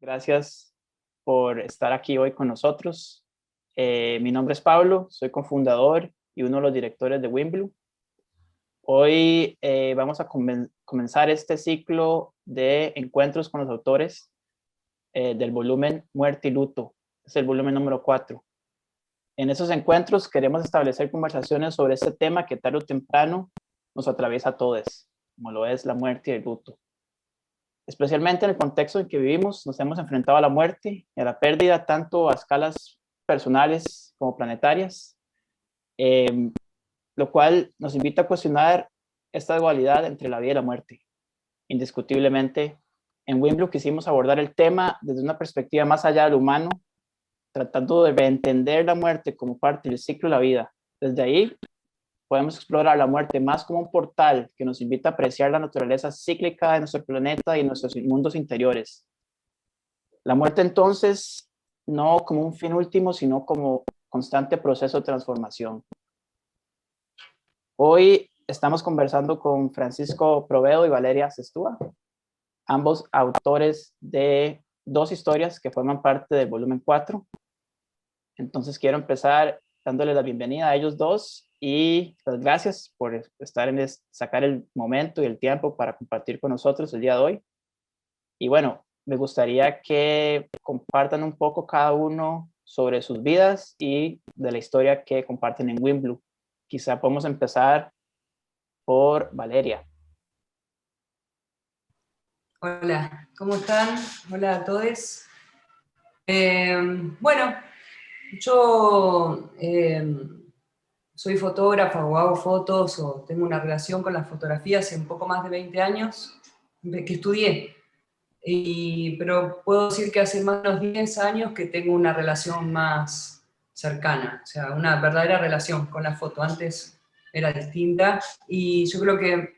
Gracias por estar aquí hoy con nosotros. Mi nombre es Pablo, soy cofundador y uno de los directores de WinBlue. Hoy vamos a comenzar este ciclo de encuentros con los autores del volumen Muerte y Luto. Es el volumen número 4. En esos encuentros queremos establecer conversaciones sobre este tema que tarde o temprano nos atraviesa a todos, como lo es la muerte y el luto. Especialmente en el contexto en que vivimos, nos hemos enfrentado a la muerte y a la pérdida tanto a escalas personales como planetarias, lo cual nos invita a cuestionar esta dualidad entre la vida y la muerte. Indiscutiblemente, en WinBlue quisimos abordar el tema desde una perspectiva más allá del humano, tratando de reentender la muerte como parte del ciclo de la vida. Desde ahí, podemos explorar la muerte más como un portal que nos invita a apreciar la naturaleza cíclica de nuestro planeta y nuestros mundos interiores. La muerte, entonces, no como un fin último, sino como constante proceso de transformación. Hoy estamos conversando con Francisco Provedo y Valeria Sestúa, ambos autores de 2 historias que forman parte del volumen 4. Entonces quiero empezar dándole la bienvenida a ellos dos y las gracias por sacar el momento y el tiempo para compartir con nosotros el día de hoy. Y bueno, me gustaría que compartan un poco cada uno sobre sus vidas y de la historia que comparten en WinBlue. Quizá podemos empezar por Valeria. Hola, ¿cómo están? Hola a todos. Bueno, yo soy fotógrafa o hago fotos o tengo una relación con la fotografía hace un poco más de 20 años que estudié. Pero puedo decir que hace más de unos 10 años que tengo una relación más cercana, o sea, una verdadera relación con la foto. Antes era distinta y yo creo que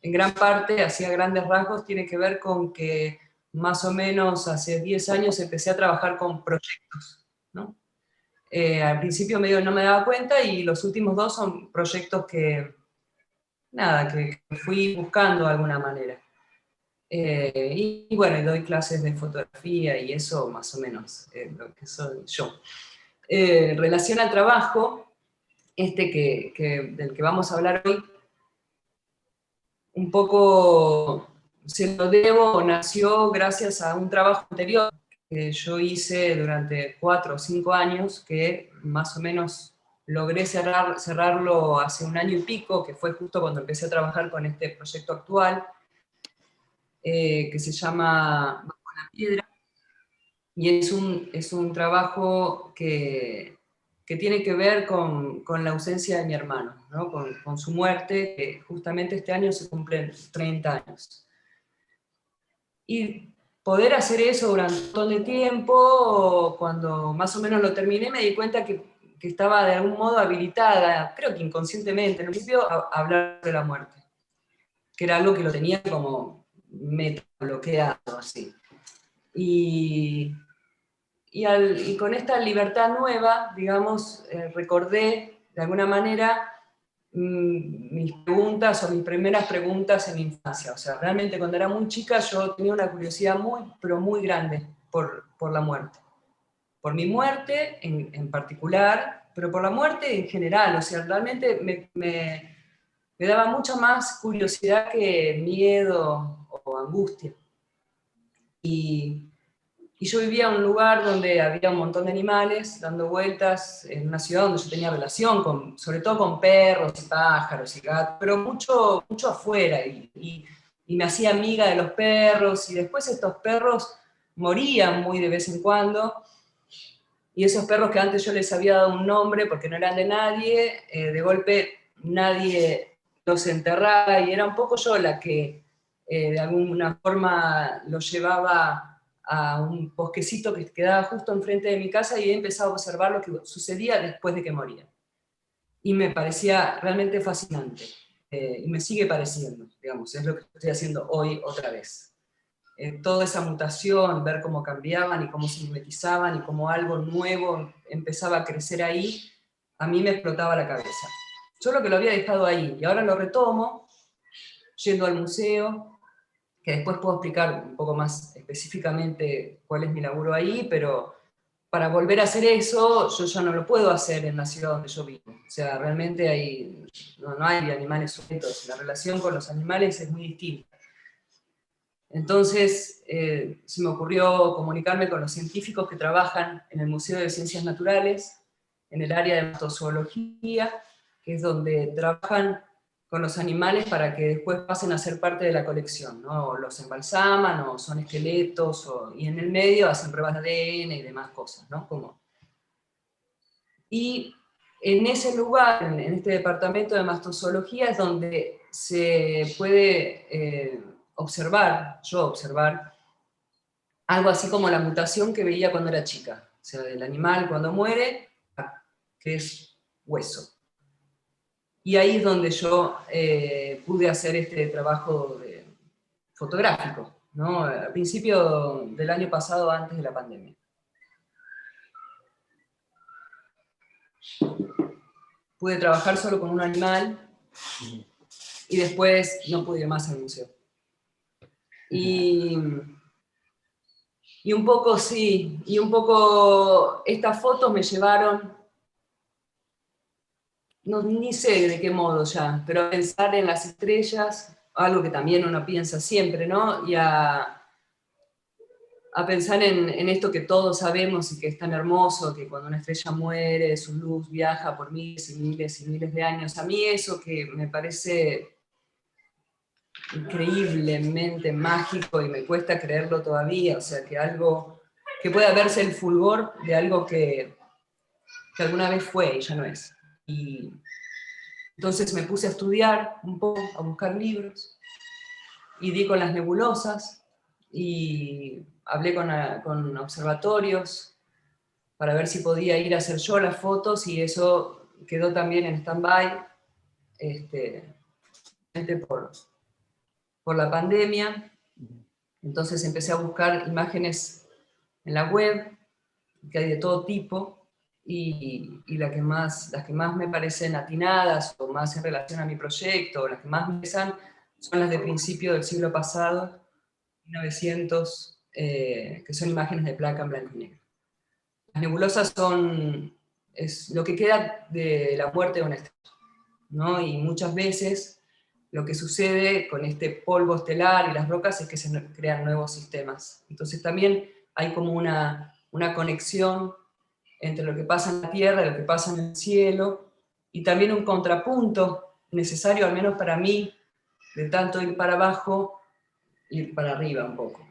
en gran parte, así a grandes rasgos, tiene que ver con que más o menos hace 10 años empecé a trabajar con proyectos, ¿no? Al principio medio no me daba cuenta y los últimos 2 son proyectos que, nada, que fui buscando de alguna manera. Y bueno, y doy clases de fotografía y eso más o menos es lo que soy yo. En relación al trabajo, del que vamos a hablar hoy, un poco se lo debo, nació gracias a un trabajo anterior que yo hice durante 4 o 5 años, que más o menos logré cerrarlo hace 1 año y pico, que fue justo cuando empecé a trabajar con este proyecto actual, que se llama Bajo la Piedra, y es un trabajo que tiene que ver con la ausencia de mi hermano, ¿no? Con su muerte, que justamente este año se cumplen 30 años. Y poder hacer eso durante un montón de tiempo, cuando más o menos lo terminé, me di cuenta que estaba de algún modo habilitada, creo que inconscientemente, en el principio, a hablar de la muerte, que era algo que lo tenía como meta bloqueado, así. Y con esta libertad nueva, digamos, recordé de alguna manera mis preguntas o mis primeras preguntas en mi infancia. O sea, realmente cuando era muy chica yo tenía una curiosidad muy, pero muy grande por la muerte. Por mi muerte en particular, pero por la muerte en general. O sea, realmente me daba mucha más curiosidad que miedo o angustia. Y yo vivía en un lugar donde había un montón de animales dando vueltas, en una ciudad donde yo tenía relación, sobre todo con perros y pájaros y gatos, pero mucho, mucho afuera, y me hacía amiga de los perros, y después estos perros morían muy de vez en cuando, y esos perros que antes yo les había dado un nombre porque no eran de nadie, de golpe nadie los enterraba, y era un poco yo la que de alguna forma los llevaba a un bosquecito que quedaba justo enfrente de mi casa, y he empezado a observar lo que sucedía después de que morían. Y me parecía realmente fascinante, y me sigue pareciendo, digamos, es lo que estoy haciendo hoy otra vez. Toda esa mutación, ver cómo cambiaban y cómo se mimetizaban y cómo algo nuevo empezaba a crecer ahí, a mí me explotaba la cabeza. Solo que lo había dejado ahí, y ahora lo retomo, yendo al museo, que después puedo explicar un poco más específicamente cuál es mi laburo ahí, pero para volver a hacer eso, yo ya no lo puedo hacer en la ciudad donde yo vivo. O sea, realmente no hay animales sueltos, la relación con los animales es muy distinta. Entonces, se me ocurrió comunicarme con los científicos que trabajan en el Museo de Ciencias Naturales, en el área de mastozoología, que es donde trabajan con los animales para que después pasen a ser parte de la colección, ¿no? O los embalsaman, o son esqueletos, y en el medio hacen pruebas de ADN y demás cosas, ¿no? Y en ese lugar, en este departamento de mastozoología, es donde se puede observar algo así como la mutación que veía cuando era chica. O sea, el animal cuando muere, que es hueso. Y ahí es donde yo pude hacer este trabajo fotográfico, ¿no? Al principio del año pasado, antes de la pandemia. Pude trabajar solo con un animal y después no pude ir más al museo. Y un poco sí, y un poco estas fotos me llevaron, no, ni sé de qué modo ya, pero a pensar en las estrellas, algo que también uno piensa siempre, ¿no? Y a pensar en esto que todos sabemos y que es tan hermoso, que cuando una estrella muere, su luz viaja por miles y miles y miles de años. A mí eso que me parece increíblemente mágico y me cuesta creerlo todavía, o sea, que pueda verse el fulgor de algo que alguna vez fue y ya no es. Y entonces me puse a estudiar un poco, a buscar libros, y di con las nebulosas, y hablé con observatorios para ver si podía ir a hacer yo las fotos, y eso quedó también en stand-by por la pandemia. Entonces empecé a buscar imágenes en la web, que hay de todo tipo, y las que más me parecen atinadas o más en relación a mi proyecto, o las que más me pesan, son las de principio del siglo pasado, 1900, que son imágenes de placa en blanco y negro. Las nebulosas es lo que queda de la muerte de una estrella, ¿no? Y muchas veces lo que sucede con este polvo estelar y las rocas es que se crean nuevos sistemas. Entonces también hay como una conexión entre lo que pasa en la Tierra y lo que pasa en el cielo, y también un contrapunto necesario, al menos para mí, de tanto ir para abajo, ir para arriba un poco.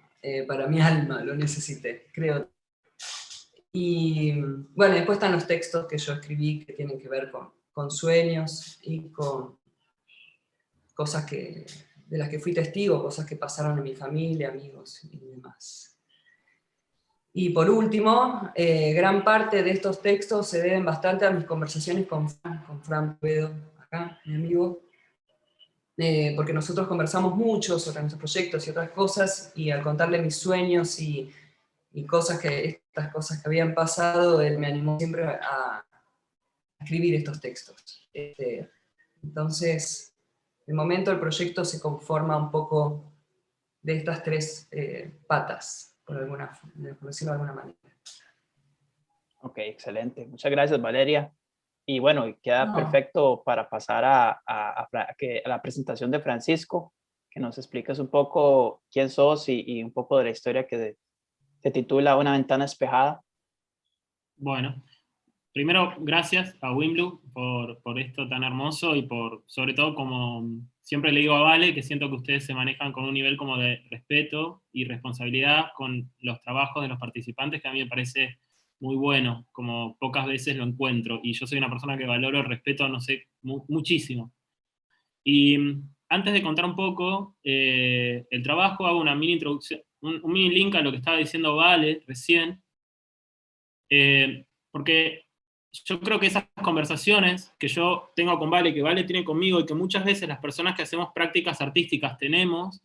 Para mi alma lo necesité, creo. Y bueno, después están los textos que yo escribí que tienen que ver con sueños y con cosas de las que fui testigo, cosas que pasaron en mi familia, amigos y demás. Y por último, gran parte de estos textos se deben bastante a mis conversaciones con Fran Puedo, acá, mi amigo, porque nosotros conversamos mucho sobre nuestros proyectos y otras cosas, y al contarle mis sueños y estas cosas que habían pasado, él me animó siempre a escribir estos textos. Entonces, de momento el proyecto se conforma un poco de estas tres patas, por decirlo de alguna manera. Ok, excelente. Muchas gracias, Valeria. Y bueno, queda No. perfecto para pasar a la presentación de Francisco, que nos expliques un poco quién sos y un poco de la historia que se titula Una ventana espejada. Bueno, primero, gracias a Wimblu por esto tan hermoso y sobre todo, como siempre le digo a Vale, que siento que ustedes se manejan con un nivel como de respeto y responsabilidad con los trabajos de los participantes, que a mí me parece muy bueno, como pocas veces lo encuentro, y yo soy una persona que valoro el respeto, no sé, muchísimo. Y antes de contar un poco el trabajo, hago una mini introducción, un mini link a lo que estaba diciendo Vale recién, porque yo creo que esas conversaciones que yo tengo con Vale, que Vale tiene conmigo, y que muchas veces las personas que hacemos prácticas artísticas tenemos,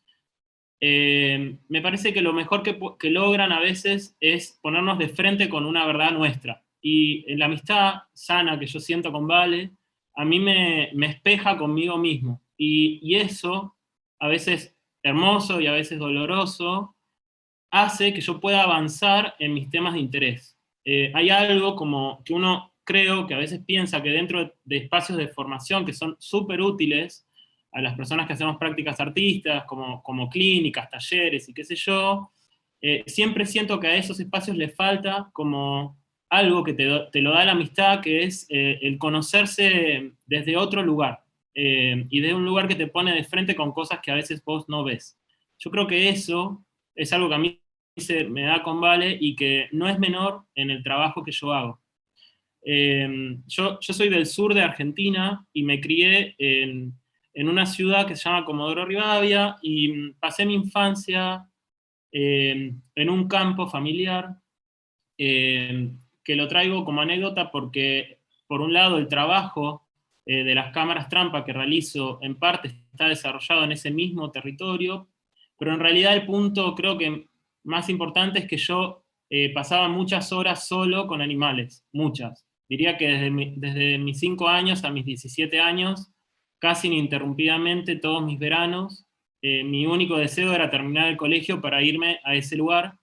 me parece que lo mejor que logran a veces es ponernos de frente con una verdad nuestra. Y en la amistad sana que yo siento con Vale, a mí me espeja conmigo mismo. Y eso a veces hermoso y a veces doloroso, hace que yo pueda avanzar en mis temas de interés. Hay algo como que uno, creo que a veces piensa que dentro de espacios de formación que son súper útiles a las personas que hacemos prácticas artísticas, como clínicas, talleres y qué sé yo, siempre siento que a esos espacios les falta como algo que te lo da la amistad, que es el conocerse desde otro lugar, y de un lugar que te pone de frente con cosas que a veces vos no ves. Yo creo que eso es algo que a mí me da con Vale y que no es menor en el trabajo que yo hago. Yo soy del sur de Argentina y me crié en una ciudad que se llama Comodoro Rivadavia y pasé mi infancia en un campo familiar, que lo traigo como anécdota porque, por un lado, el trabajo de las cámaras trampa que realizo en parte está desarrollado en ese mismo territorio, pero en realidad el punto creo que más importante es que yo pasaba muchas horas solo con animales, muchas. Diría que desde mis 5 años a mis 17 años, casi ininterrumpidamente todos mis veranos, mi único deseo era terminar el colegio para irme a ese lugar,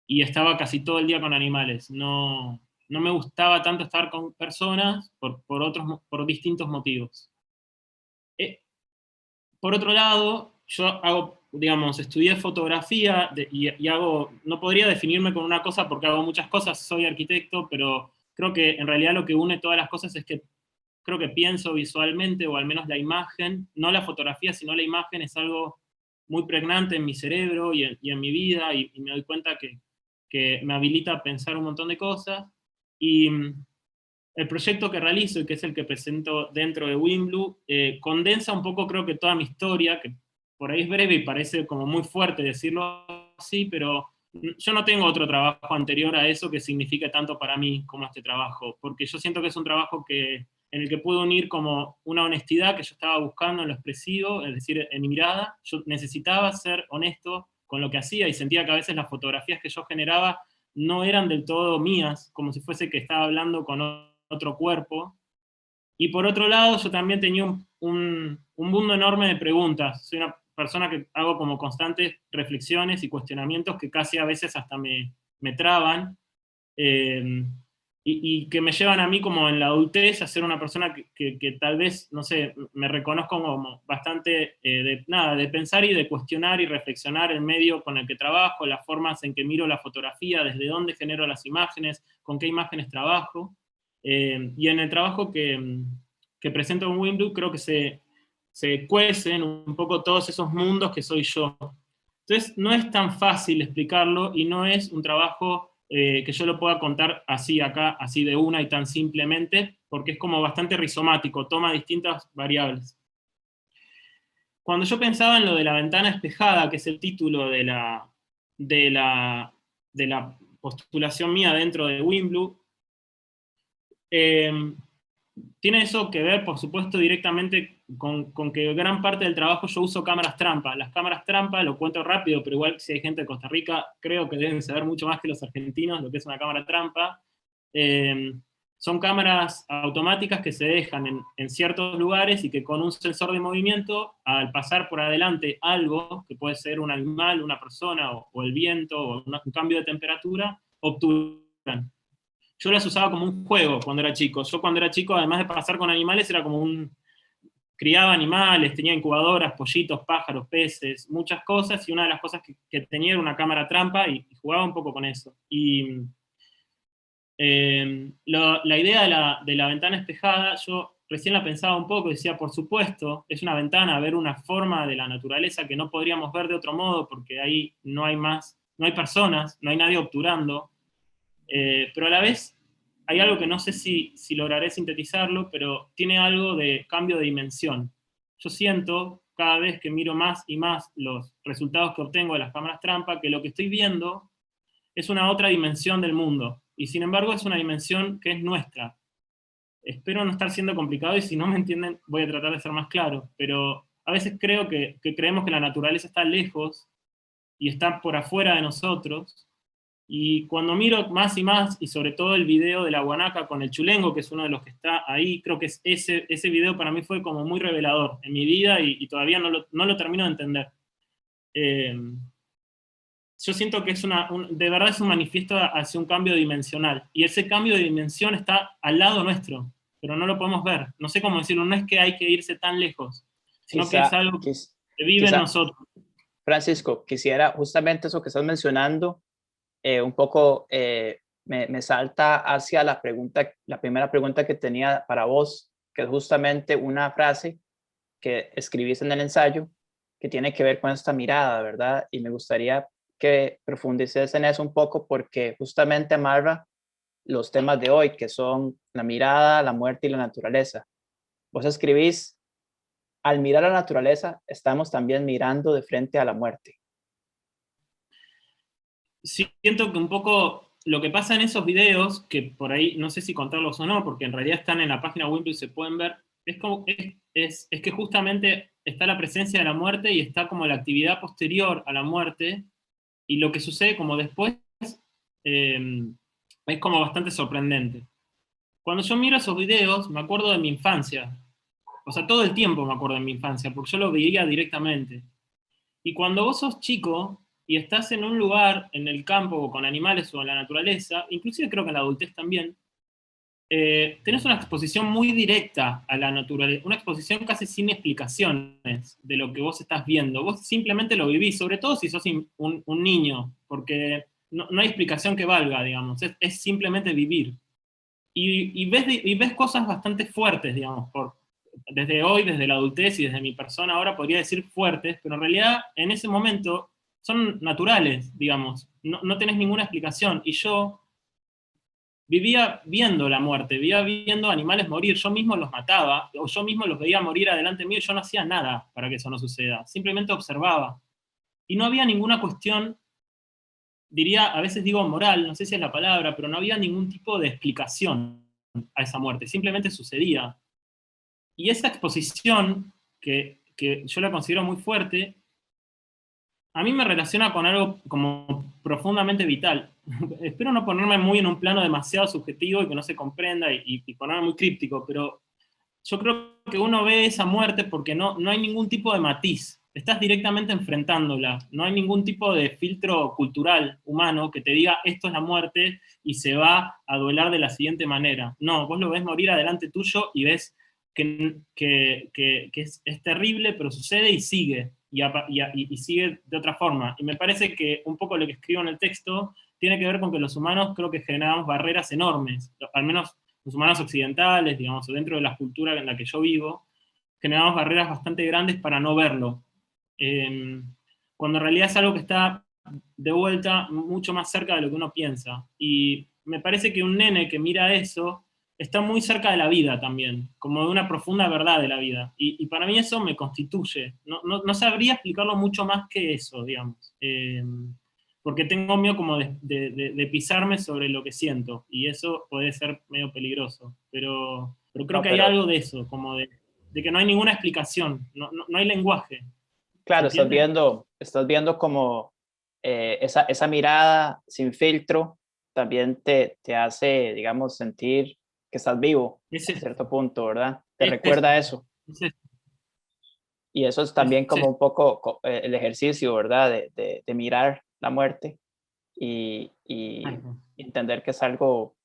y estaba casi todo el día con animales. No me gustaba tanto estar con personas por distintos motivos. Eh, por otro lado, yo hago, digamos, estudié fotografía y hago, no podría definirme con una cosa porque hago muchas cosas, soy arquitecto, pero creo que en realidad lo que une todas las cosas es que creo que pienso visualmente, o al menos la imagen, no la fotografía, sino la imagen es algo muy pregnante en mi cerebro y en mi vida, y me doy cuenta que me habilita a pensar un montón de cosas. Y el proyecto que realizo, y que es el que presento dentro de Winblue, condensa un poco, creo que toda mi historia, que por ahí es breve y parece como muy fuerte decirlo así, pero yo no tengo otro trabajo anterior a eso que signifique tanto para mí como este trabajo, porque yo siento que es un trabajo en el que puedo unir como una honestidad que yo estaba buscando en lo expresivo, es decir, en mi mirada. Yo necesitaba ser honesto con lo que hacía y sentía que a veces las fotografías que yo generaba no eran del todo mías, como si fuese que estaba hablando con otro cuerpo. Y por otro lado, yo también tenía un mundo enorme de preguntas. Soy una persona que hago como constantes reflexiones y cuestionamientos que casi a veces hasta me traban, eh, y que me llevan a mí como en la adultez a ser una persona que tal vez, no sé, me reconozco como bastante de pensar y de cuestionar y reflexionar el medio con el que trabajo, las formas en que miro la fotografía, desde dónde genero las imágenes, con qué imágenes trabajo. Y en el trabajo que presento en Winblue creo que se cuecen un poco todos esos mundos que soy yo. Entonces no es tan fácil explicarlo y no es un trabajo que yo lo pueda contar así acá, así de una y tan simplemente, porque es como bastante rizomático, toma distintas variables. Cuando yo pensaba en lo de la ventana espejada, que es el título de la postulación mía dentro de Winblue, tiene eso que ver, por supuesto, directamente con que gran parte del trabajo yo uso cámaras trampa. Las cámaras trampa, lo cuento rápido, pero igual si hay gente de Costa Rica, creo que deben saber mucho más que los argentinos lo que es una cámara trampa. Son cámaras automáticas que se dejan en ciertos lugares y que con un sensor de movimiento, al pasar por adelante algo, que puede ser un animal, una persona, o el viento, o un cambio de temperatura, obturan. Yo las usaba como un juego cuando era chico. Yo cuando era chico, además de pasar con animales, era como criaba animales, tenía incubadoras, pollitos, pájaros, peces, muchas cosas, y una de las cosas que tenía era una cámara trampa, y jugaba un poco con eso. Y la idea de la ventana espejada, yo recién la pensaba un poco, decía, por supuesto, es una ventana a ver una forma de la naturaleza que no podríamos ver de otro modo, porque ahí no hay personas, no hay nadie obturando. Pero a la vez hay algo que no sé si lograré sintetizarlo, pero tiene algo de cambio de dimensión. Yo siento, cada vez que miro más y más los resultados que obtengo de las cámaras trampa, que lo que estoy viendo es una otra dimensión del mundo, y sin embargo es una dimensión que es nuestra. Espero no estar siendo complicado, y si no me entienden voy a tratar de ser más claro, pero a veces creo que creemos que la naturaleza está lejos y está por afuera de nosotros. Y cuando miro más y más, y sobre todo el video de la guanaca con el chulengo, que es uno de los que está ahí, creo que ese video para mí fue como muy revelador en mi vida, y todavía no lo termino de entender. yo siento que de verdad es un manifiesto hacia un cambio dimensional, y ese cambio de dimensión está al lado nuestro, pero no lo podemos ver. No sé cómo decirlo, no es que hay que irse tan lejos, sino que es Quizá, algo quiz- que vive en quizá, nosotros. Francisco, quisiera justamente eso que estás mencionando, un poco me salta hacia la pregunta, la primera pregunta que tenía para vos, que es justamente una frase que escribís en el ensayo que tiene que ver con esta mirada, ¿verdad? Y me gustaría que profundices en eso un poco porque justamente amarra los temas de hoy, que son la mirada, la muerte y la naturaleza. Vos escribís, al mirar a la naturaleza, estamos también mirando de frente a la muerte. Siento que un poco lo que pasa en esos videos, que por ahí no sé si contarlos o no, porque en realidad están en la página Wimbledon y se pueden ver, es que justamente está la presencia de la muerte y está como la actividad posterior a la muerte, y lo que sucede como después eh, es como bastante sorprendente. Cuando yo miro esos videos, me acuerdo de mi infancia. O sea, todo el tiempo me acuerdo de mi infancia, porque yo lo veía directamente. Y cuando vos sos chico y estás en un lugar, en el campo, o con animales o en la naturaleza, inclusive creo que en la adultez también, tenés una exposición muy directa a la naturaleza, una exposición casi sin explicaciones de lo que vos estás viendo. Vos simplemente lo vivís, sobre todo si sos un niño, porque no hay explicación que valga, digamos, es simplemente vivir. Y ves cosas bastante fuertes, digamos, desde hoy, desde la adultez y desde mi persona ahora podría decir fuertes, pero en realidad en ese momento son naturales, digamos, no tenés ninguna explicación. Y yo vivía viendo la muerte, vivía viendo animales morir, yo mismo los mataba, o yo mismo los veía morir adelante mío y yo no hacía nada para que eso no suceda, simplemente observaba. Y no había ninguna cuestión, diría, a veces digo moral, no sé si es la palabra, pero no había ningún tipo de explicación a esa muerte, simplemente sucedía. Y esa exposición, que yo la considero muy fuerte, a mí me relaciona con algo como profundamente vital. Espero no ponerme muy en un plano demasiado subjetivo y que no se comprenda y ponerme muy críptico, pero yo creo que uno ve esa muerte porque no hay ningún tipo de matiz. Estás directamente enfrentándola. No hay ningún tipo de filtro cultural humano que te diga esto es la muerte y se va a duelar de la siguiente manera. No, vos lo ves morir adelante tuyo y ves que es terrible, pero sucede y sigue. Y sigue de otra forma. Y me parece que un poco lo que escribo en el texto tiene que ver con que los humanos creo que generamos barreras enormes, al menos los humanos occidentales, digamos, o dentro de la cultura en la que yo vivo, generamos barreras bastante grandes para no verlo. Eh, Cuando en realidad es algo que está de vuelta mucho más cerca de lo que uno piensa. Y me parece que un nene que mira eso está muy cerca de la vida también, como de una profunda verdad de la vida. Y para mí eso me constituye. No sabría explicarlo mucho más que eso, digamos. Porque tengo miedo como de pisarme sobre lo que siento, y eso puede ser medio peligroso. Pero creo No, que hay pero algo de eso, como de que no hay ninguna explicación, no hay lenguaje. ¿Se claro, entiende? estás viendo como esa mirada sin filtro también te hace, digamos, sentir que estás vivo Es a esto, cierto punto, ¿verdad? Te es esto, recuerda eso. es esto, Y eso es es también como esto. un poco el ejercicio, ¿verdad? De mirar la muerte y entender que es algo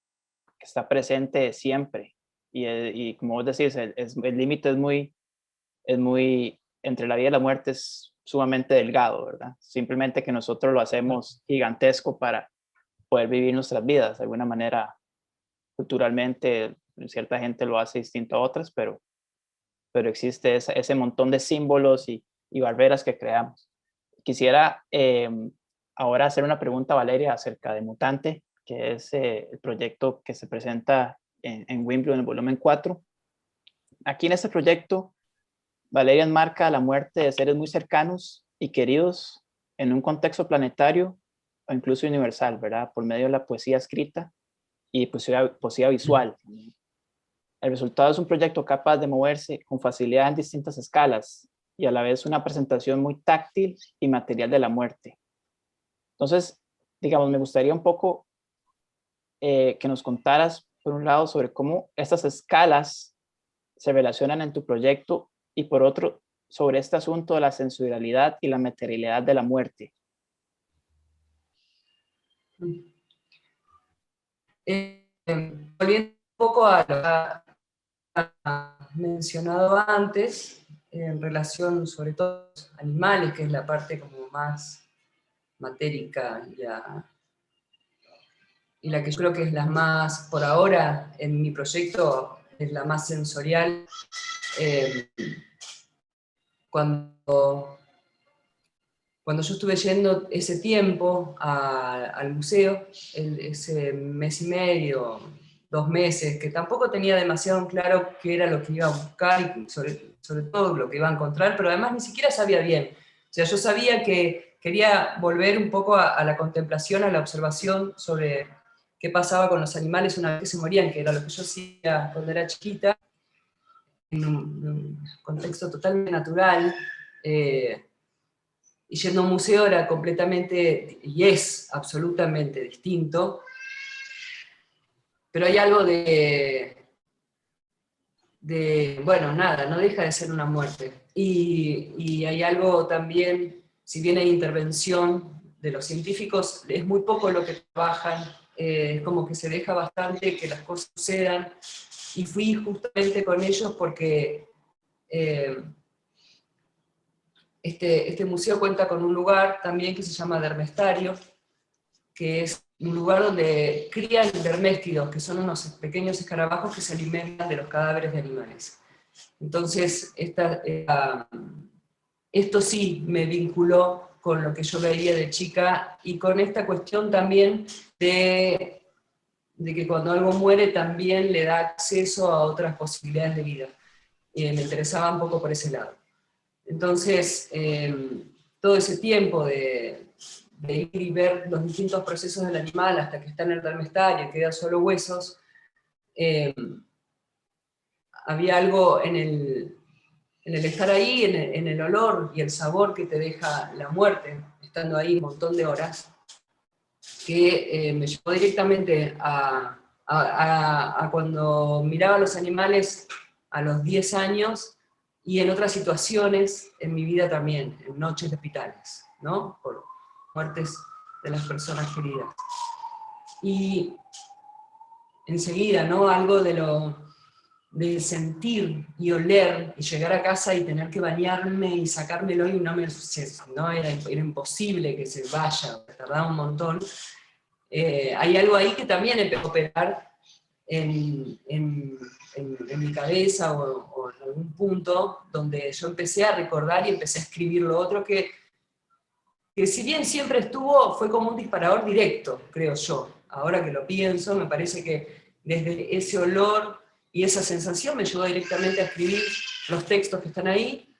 que está presente siempre. Y como vos decís, el límite es muy, entre la vida y la muerte es sumamente delgado, ¿verdad? Simplemente que nosotros lo hacemos gigantesco para poder vivir nuestras vidas. De alguna manera, culturalmente, cierta gente lo hace distinto a otras, pero existe ese montón de símbolos y barreras que creamos. Quisiera ahora hacer una pregunta a Valeria acerca de Mutante, que es el proyecto que se presenta en Wimbledon en el volumen 4. Aquí en este proyecto, Valeria enmarca la muerte de seres muy cercanos y queridos en un contexto planetario o incluso universal, ¿verdad? Por medio de la poesía escrita y poesía visual. El resultado es un proyecto capaz de moverse con facilidad en distintas escalas y a la vez una presentación muy táctil y material de la muerte. Entonces, digamos, me gustaría un poco que nos contaras, por un lado, sobre cómo estas escalas se relacionan en tu proyecto y por otro, sobre este asunto de la sensorialidad y la materialidad de la muerte. Volviendo un poco a lo que mencionado antes, en relación sobre todo a los animales, que es la parte como más matérica y la que yo creo que es la más, por ahora, en mi proyecto, es la más sensorial. Cuando yo estuve yendo ese tiempo al museo, ese mes y medio, 2 meses, que tampoco tenía demasiado en claro qué era lo que iba a buscar y sobre todo lo que iba a encontrar, pero además ni siquiera sabía bien. O sea, yo sabía que quería volver un poco a la contemplación, a la observación sobre qué pasaba con los animales una vez que se morían, que era lo que yo hacía cuando era chiquita, en un contexto totalmente natural. Y yendo a un museo era completamente, y es absolutamente distinto, pero hay algo bueno, nada, no deja de ser una muerte. Y hay algo también, si bien hay intervención de los científicos, es muy poco lo que trabajan, es como que se deja bastante que las cosas sucedan, y fui justamente con ellos porque este museo cuenta con un lugar también que se llama Dermestario, que es un lugar donde crían derméstidos, que son unos pequeños escarabajos que se alimentan de los cadáveres de animales. Entonces, esto sí me vinculó con lo que yo veía de chica y con esta cuestión también de que cuando algo muere también le da acceso a otras posibilidades de vida. Y me interesaba un poco por ese lado. Entonces, todo ese tiempo de ir y ver los distintos procesos del animal hasta que está en el dermestario y queda solo huesos, había algo en el estar ahí, en el olor y el sabor que te deja la muerte, estando ahí un montón de horas, que me llevó directamente a cuando miraba a los animales a los 10 años y en otras situaciones en mi vida también, en noches de hospitales, ¿no? Por muertes de las personas queridas. Y enseguida, ¿no? Algo de sentir y oler y llegar a casa y tener que bañarme y sacármelo y no era imposible que se vaya, tardaba un montón. Hay algo ahí que también empezó a operar en mi cabeza o en algún punto donde yo empecé a recordar y empecé a escribir lo otro que si bien siempre estuvo, fue como un disparador directo, creo yo. Ahora que lo pienso, me parece que desde ese olor y esa sensación me llevó directamente a escribir los textos que están ahí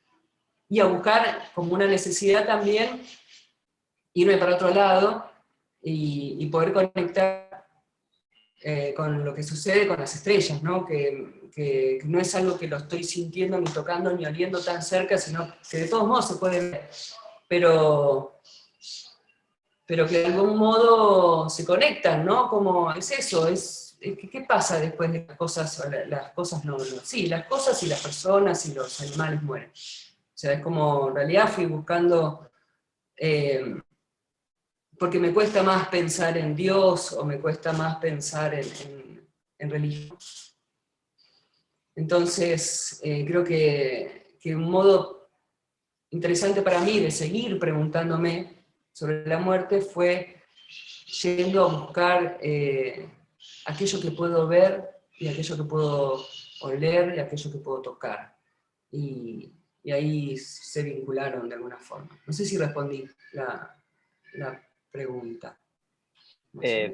y a buscar como una necesidad también irme para otro lado y poder conectar con lo que sucede con las estrellas, ¿no? Que no es algo que lo estoy sintiendo, ni tocando, ni oliendo tan cerca, sino que de todos modos se puede ver, pero que de algún modo se conectan, ¿no? Como es eso, ¿qué pasa después de las cosas? Las cosas no, sí, las cosas y las personas y los animales mueren. O sea, es como, en realidad fui buscando, porque me cuesta más pensar en Dios o me cuesta más pensar en religión. Entonces, creo que un modo interesante para mí de seguir preguntándome sobre la muerte fue yendo a buscar aquello que puedo ver y aquello que puedo oler y aquello que puedo tocar. Y ahí se vincularon de alguna forma. No sé si respondí la pregunta.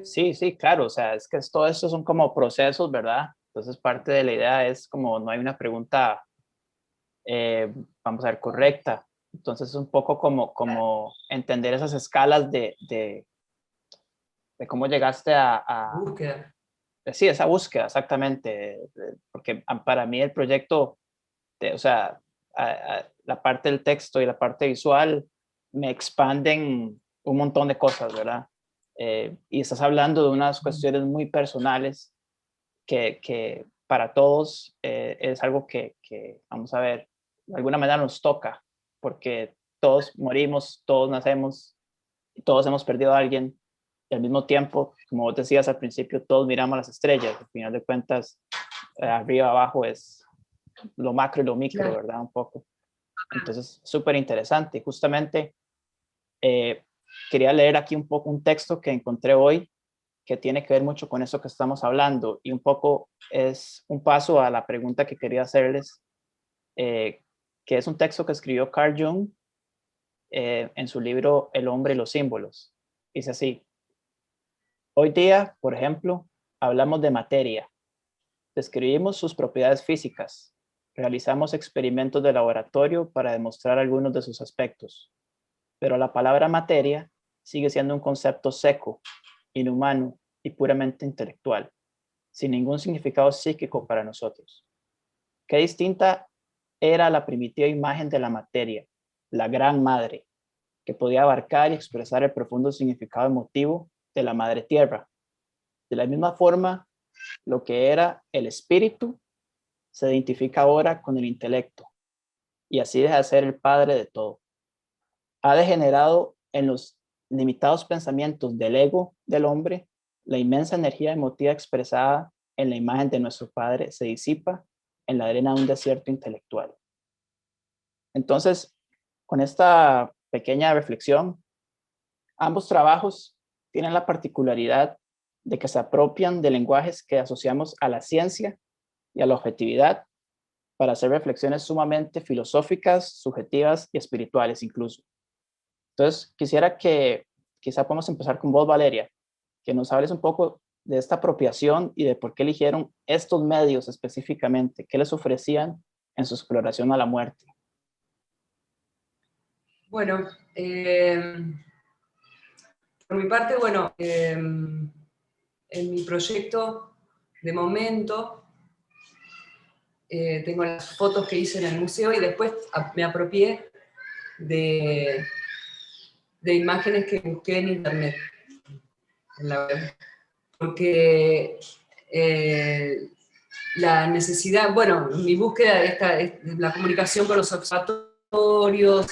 Sí, sí, claro, o sea, es que todo esto son como procesos, ¿verdad? Entonces parte de la idea es como no hay una pregunta, vamos a ver, correcta. Entonces es un poco como entender esas escalas de cómo llegaste Búsqueda. sí, esa búsqueda, exactamente, porque para mí el proyecto, o sea, la parte del texto y la parte visual me expanden un montón de cosas, ¿verdad? Y estás hablando de unas cuestiones muy personales que para todos es algo que, vamos a ver, de alguna manera nos toca, porque todos morimos, todos nacemos, todos hemos perdido a alguien, y al mismo tiempo, como vos decías al principio, todos miramos las estrellas, al final de cuentas, arriba, abajo es lo macro y lo micro, Claro. ¿verdad? Un poco. Entonces, súper interesante. Justamente quería leer aquí un poco un texto que encontré hoy que tiene que ver mucho con eso que estamos hablando y un poco es un paso a la pregunta que quería hacerles, que es un texto que escribió Carl Jung en su libro El hombre y los símbolos. Dice así: hoy día, por ejemplo, hablamos de materia, describimos sus propiedades físicas, realizamos experimentos de laboratorio para demostrar algunos de sus aspectos, pero la palabra materia sigue siendo un concepto seco, inhumano y puramente intelectual, sin ningún significado psíquico para nosotros. Qué distinta era la primitiva imagen de la materia, la gran madre, que podía abarcar y expresar el profundo significado emotivo de la madre tierra. De la misma forma, lo que era el espíritu se identifica ahora con el intelecto y así deja de ser el padre de todo. Ha degenerado en los limitados pensamientos del ego del hombre, la inmensa energía emotiva expresada en la imagen de nuestro Padre se disipa en la arena de un desierto intelectual. Entonces, con esta pequeña reflexión, ambos trabajos tienen la particularidad de que se apropian de lenguajes que asociamos a la ciencia y a la objetividad para hacer reflexiones sumamente filosóficas, subjetivas y espirituales incluso. Entonces, quisiera que quizá podamos empezar con vos, Valeria, que nos hables un poco de esta apropiación y de por qué eligieron estos medios específicamente, qué les ofrecían en su exploración a la muerte. Bueno, por mi parte, bueno, en mi proyecto, de momento, tengo las fotos que hice en el museo y después me apropié de imágenes que busqué en internet, en la web. Porque la necesidad, bueno, mi búsqueda de la comunicación con los observatorios,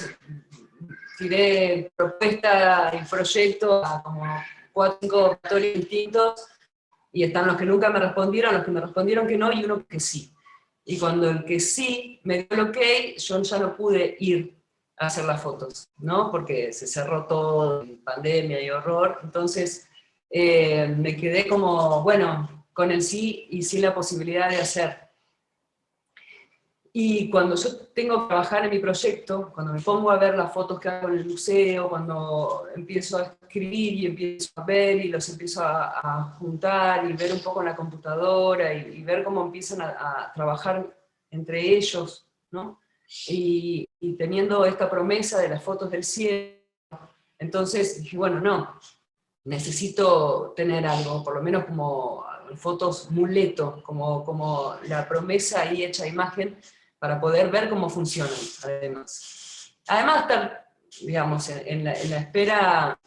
tiré propuesta y proyecto a como 4 o 5 observatorios distintos, y están los que nunca me respondieron, los que me respondieron que no, y uno que sí. Y cuando el que sí me dio el ok, yo ya no pude ir a hacer las fotos, ¿no? Porque se cerró todo, pandemia y horror. Entonces me quedé como, bueno, con el sí y sin la posibilidad de hacer. Y cuando yo tengo que trabajar en mi proyecto, cuando me pongo a ver las fotos que hago en el museo, cuando empiezo a escribir y empiezo a ver y los empiezo a juntar y ver un poco en la computadora y ver cómo empiezan a trabajar entre ellos, ¿no? Y teniendo esta promesa de las fotos del cielo, entonces dije, bueno, no, necesito tener algo, por lo menos como fotos muleto, como la promesa ahí hecha imagen, para poder ver cómo funcionan, además. Además, estar, digamos, en la espera,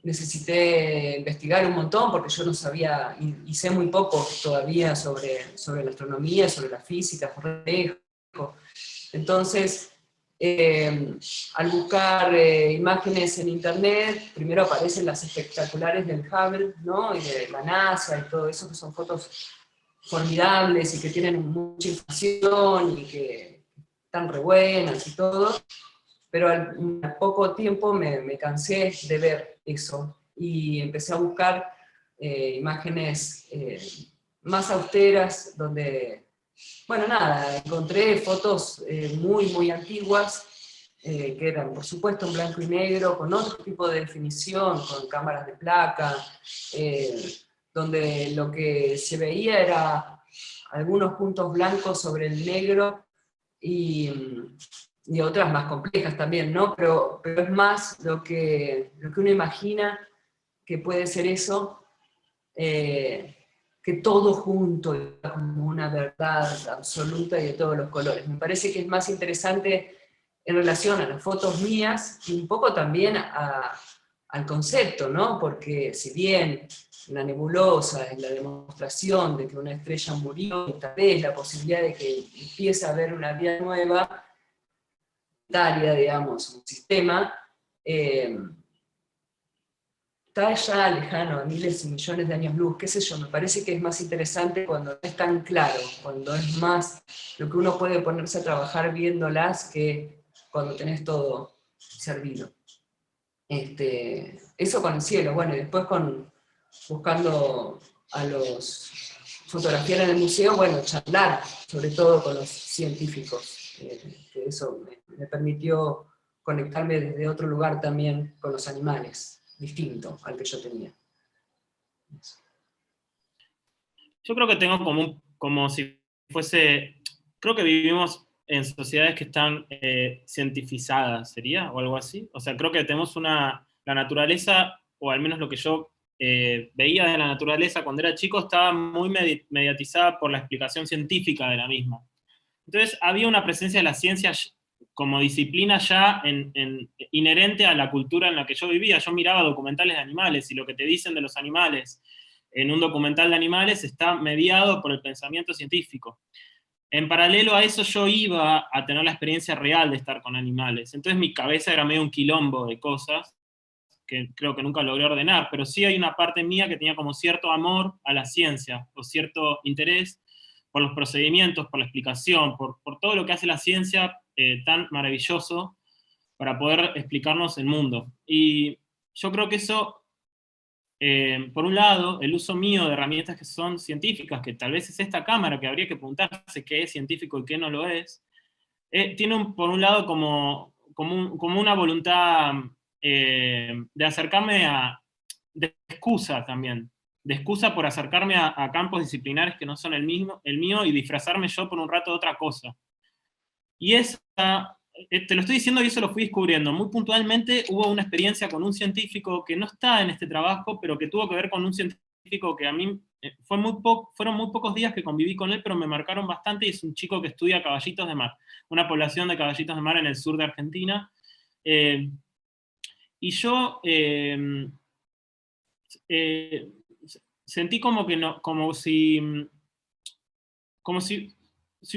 necesité investigar un montón, porque yo no sabía, y sé muy poco todavía sobre la astronomía, sobre la física, por lejos. Entonces, al buscar imágenes en internet, primero aparecen las espectaculares del Hubble, ¿no? Y de la NASA y todo eso, que son fotos formidables y que tienen mucha información y que están re buenas y todo, pero al poco tiempo me cansé de ver eso y empecé a buscar imágenes más austeras, donde, bueno, nada, encontré fotos muy, muy antiguas, que eran, por supuesto, en blanco y negro, con otro tipo de definición, con cámaras de placa, donde lo que se veía era algunos puntos blancos sobre el negro y otras más complejas también, ¿no? Pero es más lo que uno imagina que puede ser eso, que todo junto, como una verdad absoluta y de todos los colores. Me parece que es más interesante en relación a las fotos mías y un poco también al concepto, ¿no? Porque si bien una nebulosa, en la demostración de que una estrella murió, y tal vez la posibilidad de que empiece a haber una vida nueva, digamos, un sistema, está ya lejano, a miles y millones de años luz, qué sé yo, me parece que es más interesante cuando no es tan claro, cuando es más lo que uno puede ponerse a trabajar viéndolas que cuando tenés todo servido. Eso con el cielo, bueno, y después buscando a los fotografiar en el museo, bueno, charlar, sobre todo con los científicos, que eso me permitió conectarme desde otro lugar también con los animales, distinto al que yo tenía. Yo creo que tengo como si fuese, creo que vivimos en sociedades que están cientificadas, ¿sería? O algo así. O sea, creo que tenemos la naturaleza, o al menos lo que yo veía de la naturaleza cuando era chico, estaba muy mediatizada por la explicación científica de la misma. Entonces había una presencia de la ciencia como disciplina ya inherente a la cultura en la que yo vivía. Yo miraba documentales de animales y lo que te dicen de los animales en un documental de animales está mediado por el pensamiento científico. En paralelo a eso yo iba a tener la experiencia real de estar con animales. Entonces mi cabeza era medio un quilombo de cosas que creo que nunca logré ordenar, pero sí hay una parte mía que tenía como cierto amor a la ciencia, o cierto interés por los procedimientos, por la explicación, por todo lo que hace la ciencia tan maravilloso para poder explicarnos el mundo. Y yo creo que eso, por un lado, el uso mío de herramientas que son científicas, que tal vez es esta cámara, que habría que preguntarse qué es científico y qué no lo es, tiene por un lado como una voluntad de acercarme de excusa también, de excusa por acercarme a campos disciplinares que no son el mío y disfrazarme yo por un rato de otra cosa. Y te lo estoy diciendo y eso lo fui descubriendo. Muy puntualmente hubo una experiencia con un científico que no está en este trabajo, pero que tuvo que ver con un científico que a mí fueron muy pocos días que conviví con él, pero me marcaron bastante, y es un chico que estudia caballitos de mar, una población de caballitos de mar en el sur de Argentina. Y yo sentí como si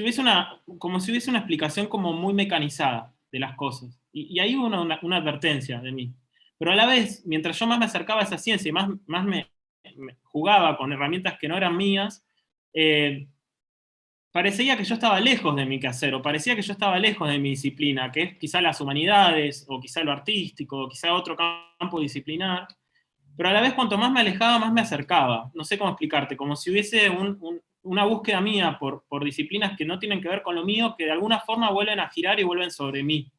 hubiese una explicación como muy mecanizada de las cosas. Y ahí hubo una advertencia de mí. Pero a la vez, mientras yo más me acercaba a esa ciencia y más me jugaba con herramientas que no eran mías, parecía que yo estaba lejos de mi quehacer, o parecía que yo estaba lejos de mi disciplina, que es quizá las humanidades, o quizá lo artístico, o quizá otro campo disciplinar. Pero a la vez, cuanto más me alejaba, más me acercaba. No sé cómo explicarte, como si hubiese una búsqueda mía por disciplinas que no tienen que ver con lo mío, que de alguna forma vuelven a girar y vuelven sobre mí.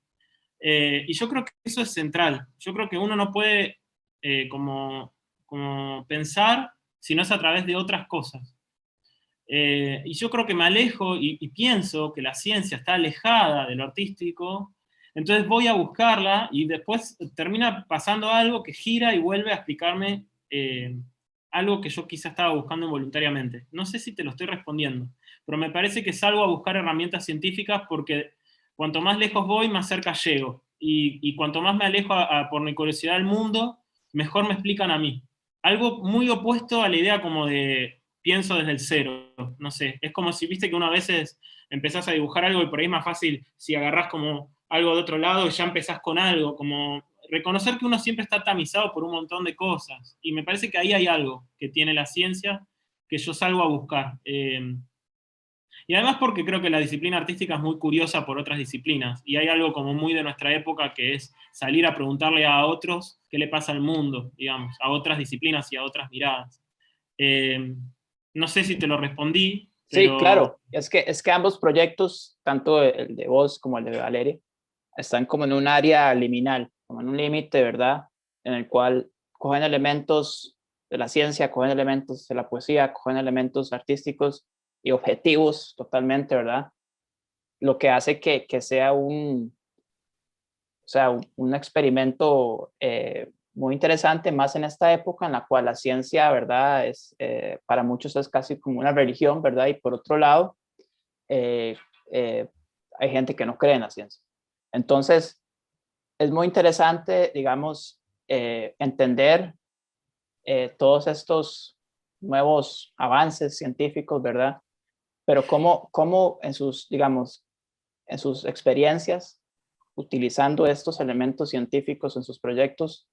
Y yo creo que eso es central. Yo creo que uno no puede como pensar si no es a través de otras cosas. Y yo creo que me alejo y pienso que la ciencia está alejada de lo artístico, entonces voy a buscarla y después termina pasando algo que gira y vuelve a explicarme algo que yo quizá estaba buscando involuntariamente. No sé si te lo estoy respondiendo, pero me parece que salgo a buscar herramientas científicas porque cuanto más lejos voy, más cerca llego. Y cuanto más me alejo por mi curiosidad del mundo, mejor me explican a mí. Algo muy opuesto a la idea como de pienso desde el cero, no sé, es como si viste que uno a veces empezás a dibujar algo y por ahí es más fácil si agarrás como algo de otro lado y ya empezás con algo, como reconocer que uno siempre está tamizado por un montón de cosas, y me parece que ahí hay algo que tiene la ciencia que yo salgo a buscar. Y además porque creo que la disciplina artística es muy curiosa por otras disciplinas, y hay algo como muy de nuestra época que es salir a preguntarle a otros qué le pasa al mundo, digamos, a otras disciplinas y a otras miradas. No sé si te lo respondí, Sí, pero... claro. Es que ambos proyectos, tanto el de vos como el de Valeria, están como en un área liminal, como en un límite, ¿verdad? En el cual cogen elementos de la ciencia, cogen elementos de la poesía, cogen elementos artísticos y objetivos totalmente, ¿verdad? Lo que hace que sea un experimento muy interesante, más en esta época en la cual la ciencia, ¿verdad? Para muchos es casi como una religión, ¿verdad? Y por otro lado, eh, eh, hay gente que no cree en la ciencia. Entonces, es muy interesante, digamos, entender todos estos nuevos avances científicos, ¿verdad? Pero cómo en sus, digamos, en sus experiencias, utilizando estos elementos científicos en sus proyectos,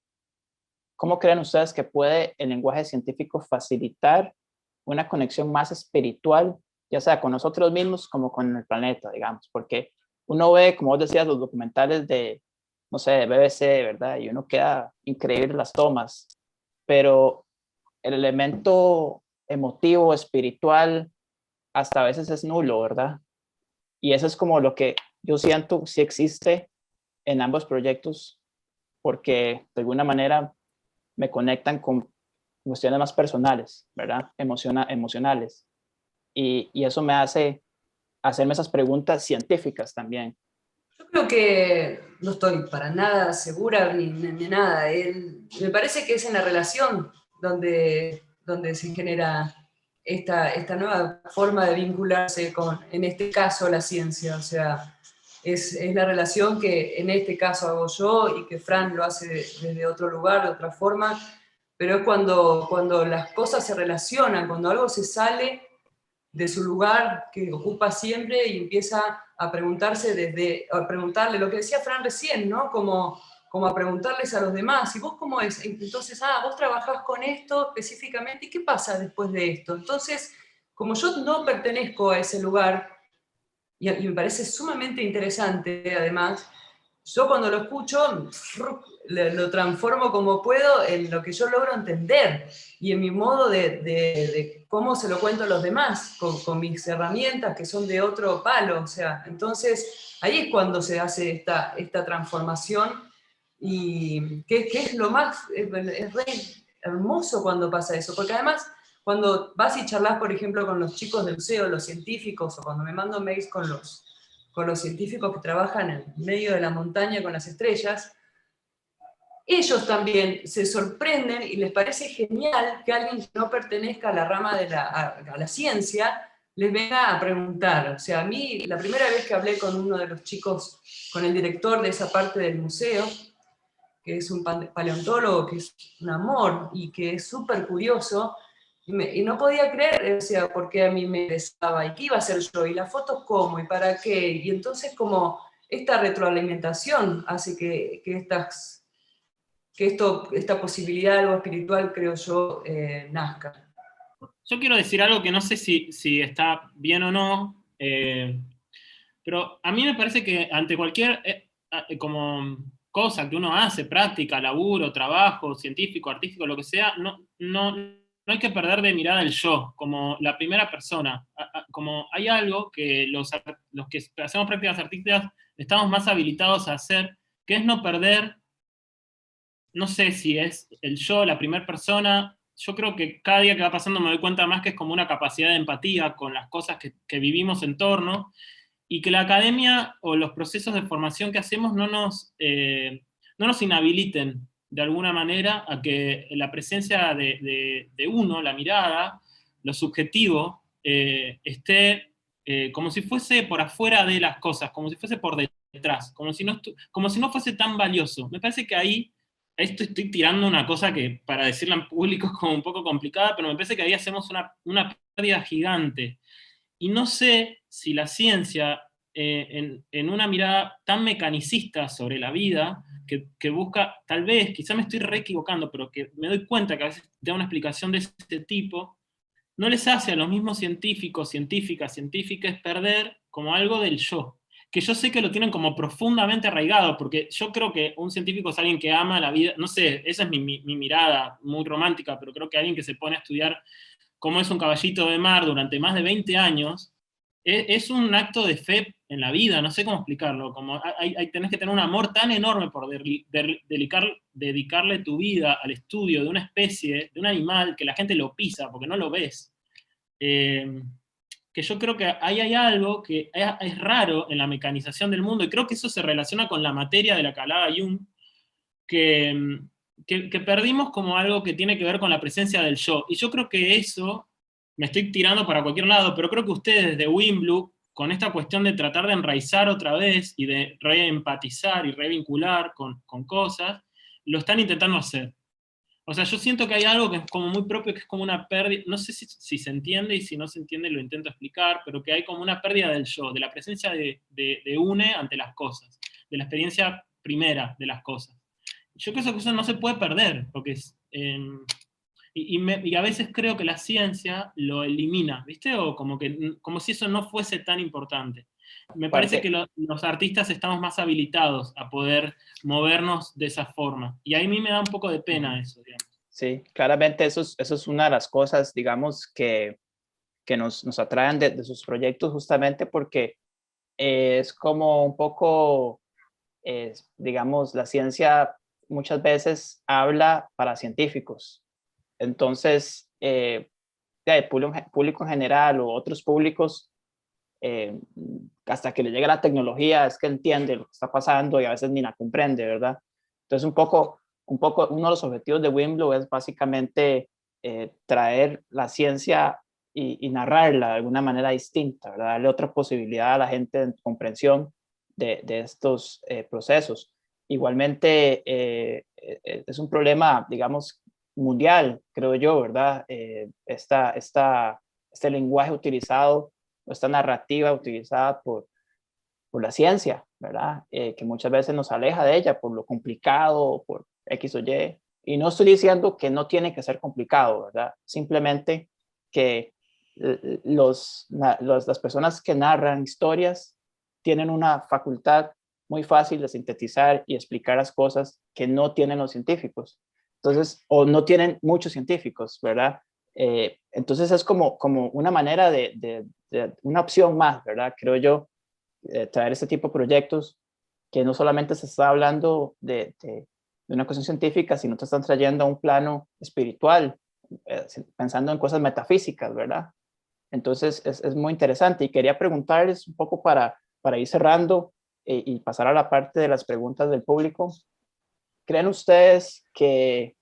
¿cómo creen ustedes que puede el lenguaje científico facilitar una conexión más espiritual, ya sea con nosotros mismos como con el planeta, digamos? Porque uno ve, como vos decías, los documentales de, no sé, de BBC, ¿verdad? Y uno queda increíble las tomas, pero el elemento emotivo, espiritual, hasta a veces es nulo, ¿verdad? Y eso es como lo que yo siento si existe en ambos proyectos, porque de alguna manera me conectan con cuestiones más personales, ¿verdad? Emocionales. Y eso me hace hacerme esas preguntas científicas también. Yo creo que no estoy para nada segura ni nada. Me parece que es en la relación donde se genera esta nueva forma de vincularse con, en este caso, la ciencia. O sea, es la relación que en este caso hago yo y que Fran lo hace desde otro lugar, de otra forma, pero es cuando las cosas se relacionan, cuando algo se sale de su lugar que ocupa siempre y empieza a preguntarse a preguntarle lo que decía Fran recién, ¿no? Como a preguntarles a los demás, ¿y vos cómo es? Entonces, vos trabajás con esto específicamente, ¿y qué pasa después de esto? Entonces, como yo no pertenezco a ese lugar, y me parece sumamente interesante, además, yo cuando lo escucho lo transformo como puedo en lo que yo logro entender y en mi modo de cómo se lo cuento a los demás, con mis herramientas que son de otro palo. O sea, entonces ahí es cuando se hace esta transformación y que es lo más, es re hermoso cuando pasa eso, porque además cuando vas y charlas, por ejemplo, con los chicos del museo, los científicos, o cuando me mando mails con los científicos que trabajan en medio de la montaña con las estrellas, ellos también se sorprenden y les parece genial que alguien que no pertenezca a la rama a la ciencia les venga a preguntar. O sea, a mí, la primera vez que hablé con uno de los chicos, con el director de esa parte del museo, que es un paleontólogo, que es un amor y que es súper curioso, y no podía creer, o sea, por qué a mí me interesaba, y qué iba a hacer yo, y las fotos cómo, y para qué, y entonces como esta retroalimentación hace que esta posibilidad de algo espiritual, creo yo, nazca. Yo quiero decir algo que no sé si está bien o no, pero a mí me parece que ante cualquier como cosa que uno hace, práctica, laburo, trabajo, científico, artístico, lo que sea, no hay que perder de mirada el yo, como la primera persona. Como hay algo que los que hacemos prácticas artísticas estamos más habilitados a hacer, que es no perder, no sé si es el yo, la primera persona. Yo creo que cada día que va pasando me doy cuenta más que es como una capacidad de empatía con las cosas que vivimos en torno, y que la academia o los procesos de formación que hacemos no nos inhabiliten de alguna manera a que la presencia de uno, la mirada, lo subjetivo, esté como si fuese por afuera de las cosas, como si fuese por detrás, como si no fuese tan valioso. Me parece que ahí estoy tirando una cosa que para decirla en público es como un poco complicada, pero me parece que ahí hacemos una pérdida gigante. Y no sé si la ciencia, en una mirada tan mecanicista sobre la vida, que busca, tal vez, quizá me estoy re equivocando, pero que me doy cuenta que a veces da una explicación de este tipo, no les hace a los mismos científicos, científicas, perder como algo del yo, que yo sé que lo tienen como profundamente arraigado, porque yo creo que un científico es alguien que ama la vida, no sé, esa es mi mirada muy romántica, pero creo que alguien que se pone a estudiar cómo es un caballito de mar durante más de 20 años, es un acto de fe en la vida, no sé cómo explicarlo, como tenés que tener un amor tan enorme por dedicarle tu vida al estudio de una especie, de un animal, que la gente lo pisa porque no lo ves. Que yo creo que ahí hay algo que es raro en la mecanización del mundo, y creo que eso se relaciona con la materia de la que hablaba Jung, que perdimos como algo que tiene que ver con la presencia del yo. Y yo creo que eso, me estoy tirando para cualquier lado, pero creo que ustedes desde Wimblu, con esta cuestión de tratar de enraizar otra vez y de reempatizar y revincular con cosas, lo están intentando hacer. O sea, yo siento que hay algo que es como muy propio, que es como una pérdida, no sé si se entiende, y si no se entiende lo intento explicar, pero que hay como una pérdida del yo, de la presencia de une ante las cosas, de la experiencia primera de las cosas. Yo creo que eso no se puede perder, porque es... y a veces creo que la ciencia lo elimina, ¿viste? O como si eso no fuese tan importante. Me parece que los artistas estamos más habilitados a poder movernos de esa forma. Y a mí me da un poco de pena eso, digamos. Sí, claramente eso es una de las cosas, digamos, que nos atraen de sus proyectos, justamente porque es como un poco, digamos, la ciencia muchas veces habla para científicos. Entonces, el público en general o otros públicos, hasta que le llegue la tecnología, es que entiende lo que está pasando y a veces ni la comprende, ¿verdad? Entonces, uno de los objetivos de Wimblu es básicamente traer la ciencia y narrarla de alguna manera distinta, ¿verdad? Darle otra posibilidad a la gente de comprensión de estos procesos. Igualmente, es un problema, digamos, mundial, creo yo, ¿verdad? Este lenguaje utilizado, o esta narrativa utilizada por la ciencia, ¿verdad? Que muchas veces nos aleja de ella por lo complicado, por X o Y. Y no estoy diciendo que no tiene que ser complicado, ¿verdad? Simplemente que las personas que narran historias tienen una facultad muy fácil de sintetizar y explicar las cosas que no tienen los científicos. Entonces, o no tienen muchos científicos, ¿verdad? Entonces es como una manera de una opción más, ¿verdad? Creo yo, traer este tipo de proyectos que no solamente se está hablando de una cuestión científica, sino te están trayendo a un plano espiritual, pensando en cosas metafísicas, ¿verdad? Entonces es muy interesante y quería preguntarles un poco para ir cerrando y pasar a la parte de las preguntas del público. ¿Creen ustedes que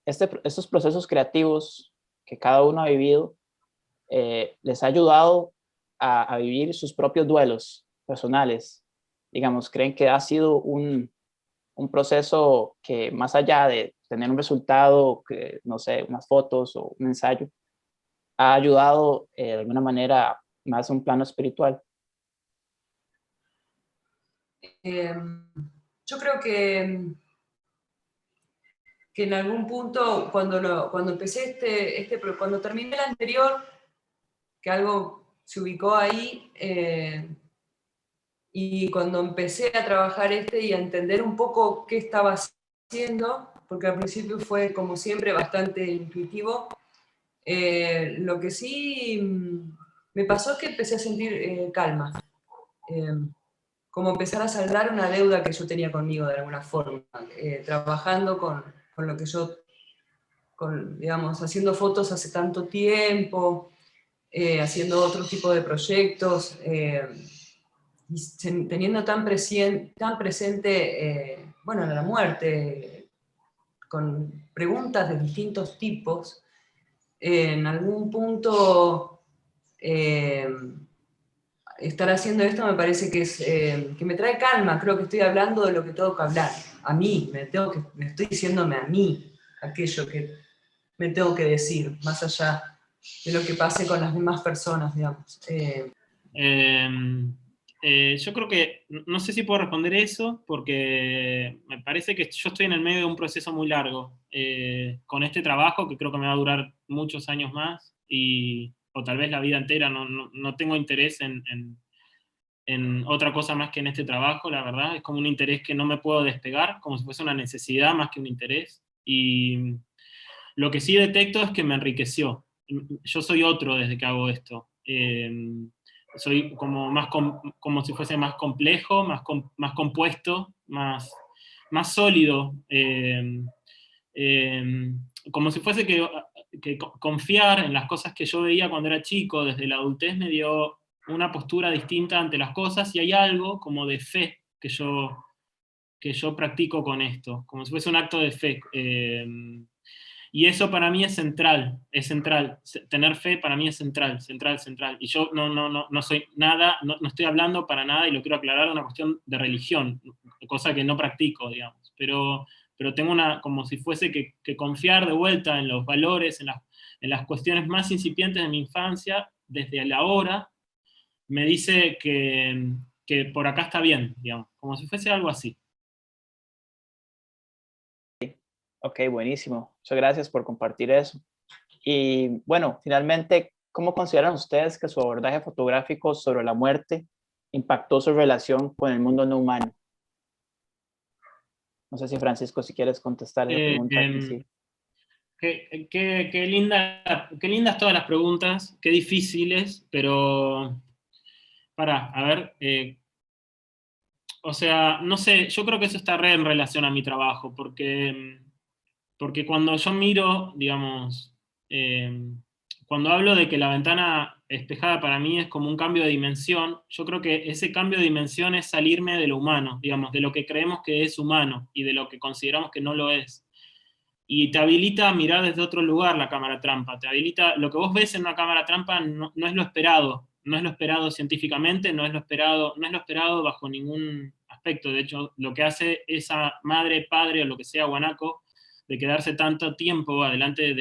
estos procesos creativos que cada uno ha vivido les ha ayudado a vivir sus propios duelos personales? Digamos, ¿creen que ha sido un proceso que más allá de tener un resultado, que no sé, unas fotos o un ensayo, ha ayudado de alguna manera más a un plano espiritual? Yo creo que en algún punto, cuando empecé cuando terminé el anterior, que algo se ubicó ahí, y cuando empecé a trabajar y a entender un poco qué estaba haciendo, porque al principio fue, como siempre, bastante intuitivo, lo que sí me pasó es que empecé a sentir calma, como empezar a saldar una deuda que yo tenía conmigo de alguna forma, trabajando con lo que yo, digamos, haciendo fotos hace tanto tiempo, haciendo otro tipo de proyectos, y teniendo tan presente, bueno, la muerte, con preguntas de distintos tipos, en algún punto estar haciendo esto me parece que me trae calma. Creo que estoy hablando de lo que tengo que hablar, a mí, me estoy diciéndome a mí aquello que me tengo que decir, más allá de lo que pase con las demás personas, digamos. Yo creo que, no sé si puedo responder eso, porque me parece que yo estoy en el medio de un proceso muy largo, con este trabajo que creo que me va a durar muchos años más, o tal vez la vida entera. No tengo interés en otra cosa más que en este trabajo, la verdad. Es como un interés que no me puedo despegar, como si fuese una necesidad más que un interés. Y lo que sí detecto es que me enriqueció. Yo soy otro desde que hago esto. Soy como como si fuese más complejo, más compuesto, más sólido. Como si fuese que confiar en las cosas que yo veía cuando era chico, desde la adultez me dio una postura distinta ante las cosas, y hay algo como de fe que yo practico con esto, como si fuese un acto de fe. Y eso para mí es central, es central. Tener fe para mí es central, central, central. Y yo no soy nada, no estoy hablando para nada, y lo quiero aclarar, una cuestión de religión, cosa que no practico, digamos. Pero pero tengo como si fuese que confiar de vuelta en los valores, en las cuestiones más incipientes de mi infancia, desde la hora, me dice que por acá está bien, digamos, como si fuese algo así. Ok, buenísimo. Muchas gracias por compartir eso. Y bueno, finalmente, ¿cómo consideran ustedes que su abordaje fotográfico sobre la muerte impactó su relación con el mundo no humano? No sé si Francisco, si quieres contestar esa pregunta. Sí. Qué lindas todas las preguntas, qué difíciles, pero a ver, o sea, no sé, yo creo que eso está re en relación a mi trabajo, porque cuando yo miro, digamos, cuando hablo de que la ventana espejada para mí es como un cambio de dimensión, yo creo que ese cambio de dimensión es salirme de lo humano, digamos, de lo que creemos que es humano y de lo que consideramos que no lo es. Y te habilita a mirar desde otro lugar la cámara trampa, te habilita, lo que vos ves en una cámara trampa no es lo esperado, no es lo esperado científicamente, no es lo esperado bajo ningún aspecto. De hecho, lo que hace esa madre, padre o lo que sea guanaco, de quedarse tanto tiempo adelante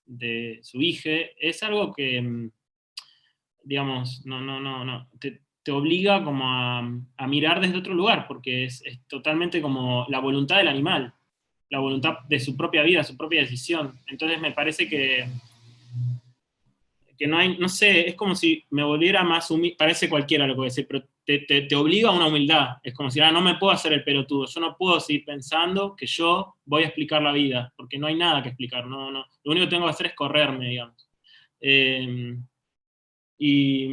de su hija, es algo que, digamos, te obliga como a mirar desde otro lugar, porque es totalmente como la voluntad del animal, la voluntad de su propia vida, su propia decisión. Entonces me parece que no hay, no sé, es como si me volviera más humilde, parece cualquiera lo que voy a decir, pero te obliga a una humildad. Es como si, no me puedo hacer el pelotudo, yo no puedo seguir pensando que yo voy a explicar la vida, porque no hay nada que explicar, lo único que tengo que hacer es correrme, digamos. Y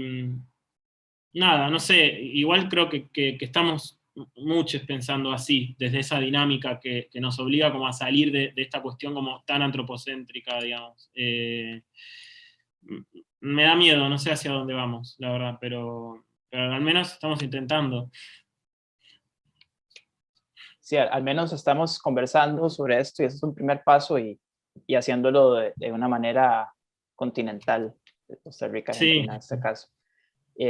nada, no sé, igual creo que estamos muchos pensando así, desde esa dinámica que nos obliga como a salir de esta cuestión como tan antropocéntrica, digamos. Me da miedo, no sé hacia dónde vamos, la verdad, pero al menos estamos intentando. Sí, al menos estamos conversando sobre esto y ese es un primer paso y haciéndolo de una manera continental, de Costa Rica, Argentina Sí, en este caso. sí.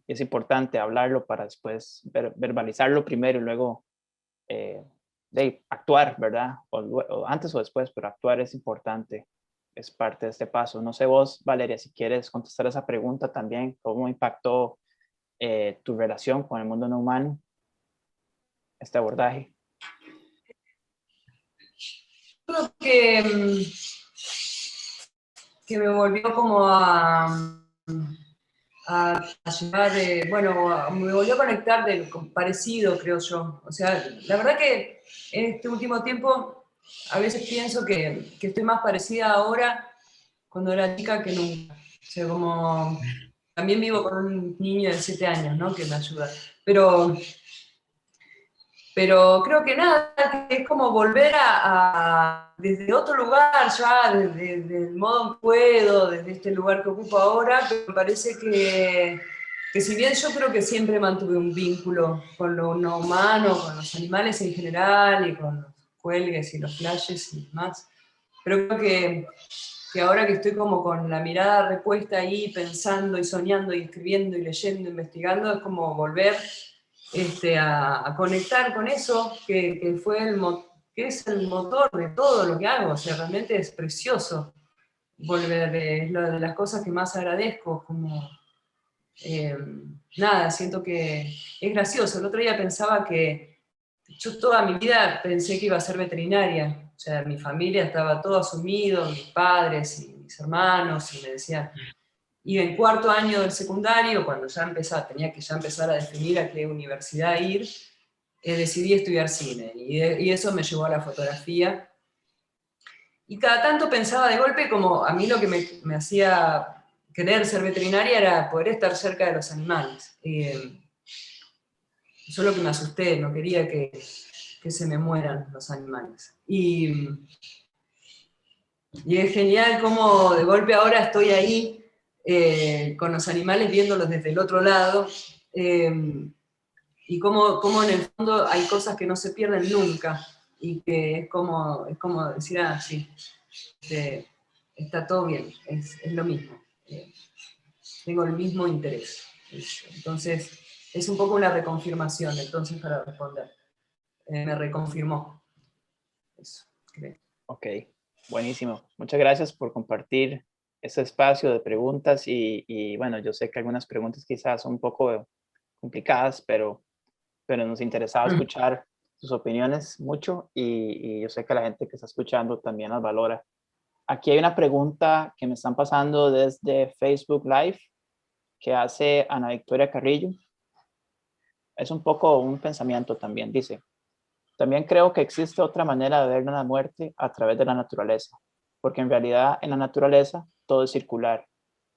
Es importante hablarlo para después verbalizarlo primero y luego de actuar, ¿verdad? O antes o después, pero actuar es importante, es parte de este paso. No sé vos, Valeria, si quieres contestar esa pregunta también, ¿cómo impactó tu relación con el mundo no humano, este abordaje? Creo que me volvió como a llevar, bueno, me volvió a conectar parecido, creo yo. O sea, la verdad que en este último tiempo a veces pienso que estoy más parecida ahora cuando era chica que nunca. O sea, como también vivo con un niño de 7 años, ¿no? Que me ayuda. Pero creo que nada, que es como volver desde otro lugar ya, desde el modo en que puedo, desde este lugar que ocupo ahora, pero me parece que si bien yo creo que siempre mantuve un vínculo con lo no humano, con los animales en general y con los cuelgues y los flashes y demás, pero creo que ahora que estoy como con la mirada repuesta ahí, pensando y soñando y escribiendo y leyendo, investigando, es como volver a conectar con eso que es el motor de todo lo que hago. O sea, realmente es precioso volver, es una de las cosas que más agradezco, como nada, siento que es gracioso. El otro día pensaba que yo toda mi vida pensé que iba a ser veterinaria. O sea, mi familia estaba todo asumido, mis padres y mis hermanos, y me decían, y en cuarto año del secundario, cuando tenía que ya empezar a definir a qué universidad ir, decidí estudiar cine. Y eso me llevó a la fotografía. Y cada tanto pensaba de golpe como a mí lo que me hacía querer ser veterinaria era poder estar cerca de los animales. Solo que me asusté, no quería que se me mueran los animales. Y es genial cómo de golpe ahora estoy ahí con los animales viéndolos desde el otro lado, y cómo en el fondo hay cosas que no se pierden nunca, y que es como decir, sí, está todo bien, es lo mismo, tengo el mismo interés. Entonces, es un poco una reconfirmación, entonces, para responder. Me reconfirmó. Eso, creo. Ok, buenísimo. Muchas gracias por compartir ese espacio de preguntas y bueno, yo sé que algunas preguntas quizás son un poco complicadas, pero nos interesaba escuchar sus opiniones mucho y yo sé que la gente que está escuchando también las valora. Aquí hay una pregunta que me están pasando desde Facebook Live que hace Ana Victoria Carrillo. Es un poco un pensamiento también, dice. También creo que existe otra manera de ver la muerte a través de la naturaleza, porque en realidad en la naturaleza todo es circular,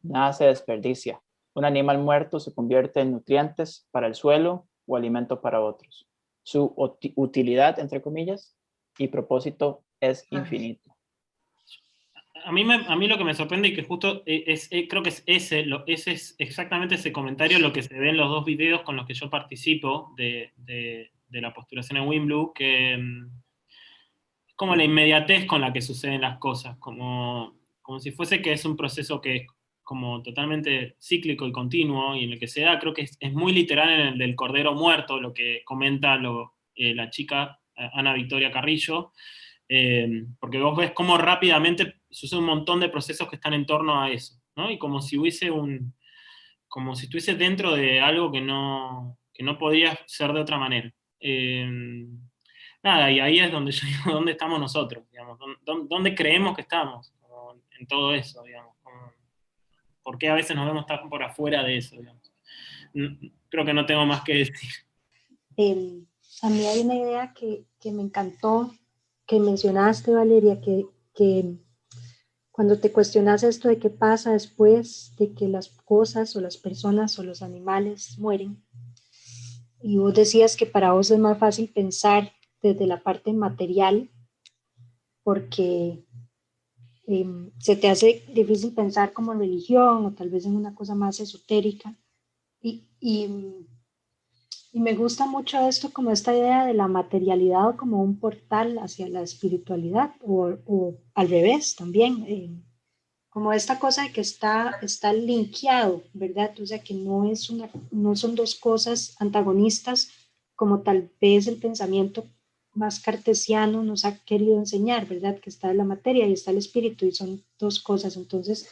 nada se desperdicia. Un animal muerto se convierte en nutrientes para el suelo o alimento para otros. Su utilidad, entre comillas, y propósito es infinito. A mí lo que me sorprende y que justo creo que es ese es exactamente ese comentario lo que se ve en los dos videos con los que yo participo de la postulación en Wimblu, que es como la inmediatez con la que suceden las cosas, como si fuese que es un proceso que es como totalmente cíclico y continuo, y en el que se da, creo que es muy literal en el del cordero muerto, lo que comenta la chica Ana Victoria Carrillo, porque vos ves cómo rápidamente sucede un montón de procesos que están en torno a eso, ¿no? Y como si como si estuviese dentro de algo que no podría ser de otra manera. Nada, y ahí es donde yo digo, ¿dónde estamos nosotros? Digamos, ¿dónde creemos que estamos en todo eso? Digamos, ¿por qué a veces nos vemos tan por afuera de eso? Digamos? Creo que no tengo más que decir. A mí hay una idea que me encantó, que mencionaste, Valeria, que cuando te cuestionas esto de qué pasa después de que las cosas o las personas o los animales mueren, y vos decías que para vos es más fácil pensar desde la parte material, porque se te hace difícil pensar como en religión o tal vez en una cosa más esotérica. Y me gusta mucho esto, como esta idea de la materialidad como un portal hacia la espiritualidad o al revés también, como esta cosa de que está linkeado, ¿verdad? O sea, que no son dos cosas antagonistas como tal vez el pensamiento más cartesiano nos ha querido enseñar, ¿verdad? Que está la materia y está el espíritu y son dos cosas. Entonces,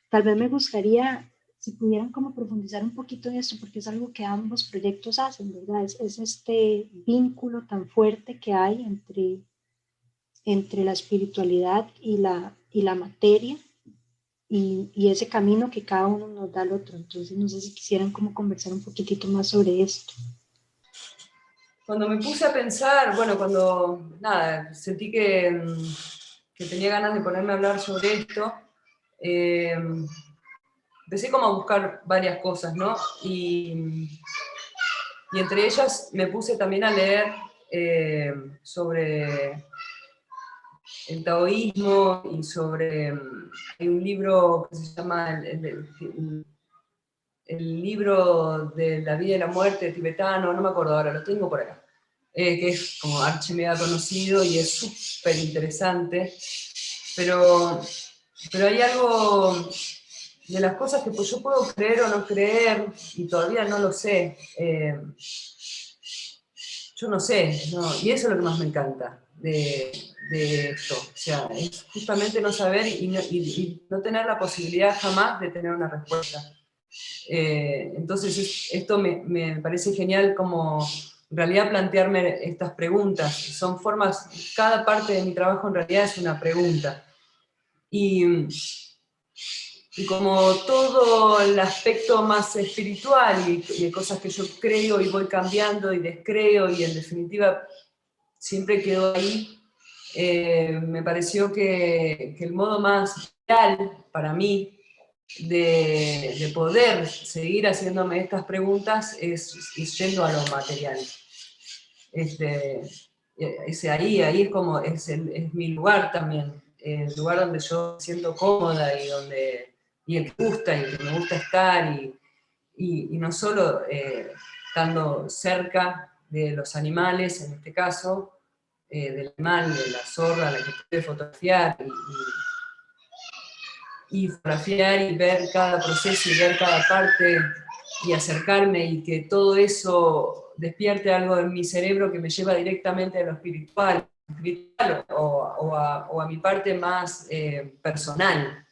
tal vez me gustaría si pudieran como profundizar un poquito en esto, porque es algo que ambos proyectos hacen, ¿verdad? Es este vínculo tan fuerte que hay entre la espiritualidad y la materia y ese camino que cada uno nos da al otro. Entonces, no sé si quisieran como conversar un poquitito más sobre esto. Cuando me puse a pensar, bueno, sentí que tenía ganas de ponerme a hablar sobre esto, empecé como a buscar varias cosas, ¿no? Y entre ellas me puse también a leer sobre el taoísmo y hay un libro que se llama el libro de la vida y la muerte tibetano, no me acuerdo ahora, lo tengo por acá, que es como archimega conocido y es súper interesante, pero hay algo de las cosas que yo puedo creer o no creer, y todavía no lo sé, yo no sé, no, y eso es lo que más me encanta de esto, o sea, es justamente no saber y no tener la posibilidad jamás de tener una respuesta. Entonces esto me parece genial como en realidad plantearme estas preguntas, son formas, cada parte de mi trabajo en realidad es una pregunta. Y como todo el aspecto más espiritual y de cosas que yo creo y voy cambiando y descreo y en definitiva siempre quedó ahí, me pareció que el modo más real para mí de poder seguir haciéndome estas preguntas es yendo a lo material. Ahí es como, es mi lugar también, el lugar donde yo me siento cómoda y el que gusta y el que me gusta estar y no solo estando cerca de los animales, en este caso, del animal, de la zorra a la que pude fotografiar y fotografiar y ver cada proceso y ver cada parte y acercarme y que todo eso despierte algo en mi cerebro que me lleva directamente a lo espiritual, espiritual o a mi parte más personal.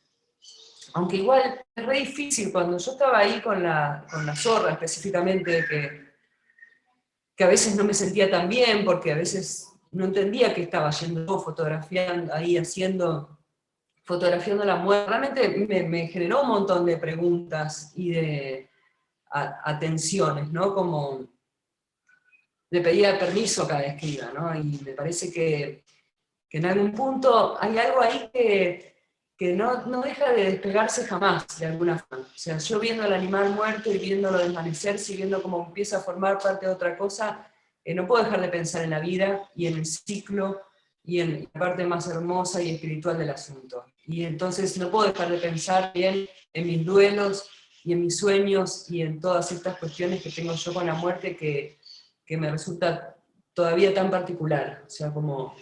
Aunque igual es re difícil, cuando yo estaba ahí con la zorra específicamente, que a veces no me sentía tan bien, porque a veces no entendía qué estaba yendo fotografiando, ahí fotografiando la muerte. Realmente me generó un montón de preguntas y de atenciones, ¿no? Como le pedía permiso cada vez que iba, ¿no? Y me parece que en algún punto hay algo ahí que no deja de despegarse jamás, de alguna forma. O sea, yo viendo al animal muerto y viéndolo desvanecerse y viendo cómo empieza a formar parte de otra cosa, no puedo dejar de pensar en la vida y en el ciclo y en la parte más hermosa y espiritual del asunto. Y entonces no puedo dejar de pensar bien en mis duelos y en mis sueños y en todas estas cuestiones que tengo yo con la muerte que me resulta todavía tan particular. O sea, como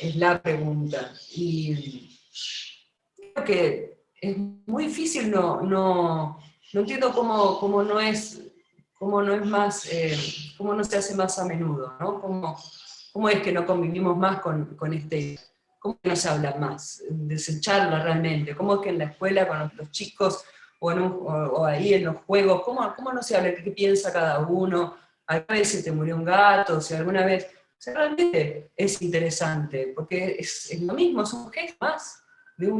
es la pregunta. Y creo que es muy difícil, no entiendo cómo no es más, cómo no se hace más a menudo, ¿no? ¿Cómo es que no convivimos más con este, cómo es que no se habla más, de se charla realmente? ¿Cómo es que en la escuela con los chicos o ahí en los juegos, cómo no se habla? ¿Qué piensa cada uno? ¿Alguna vez se te murió un gato? Si alguna vez... O sea, realmente es interesante, porque es lo mismo, es un gesto más,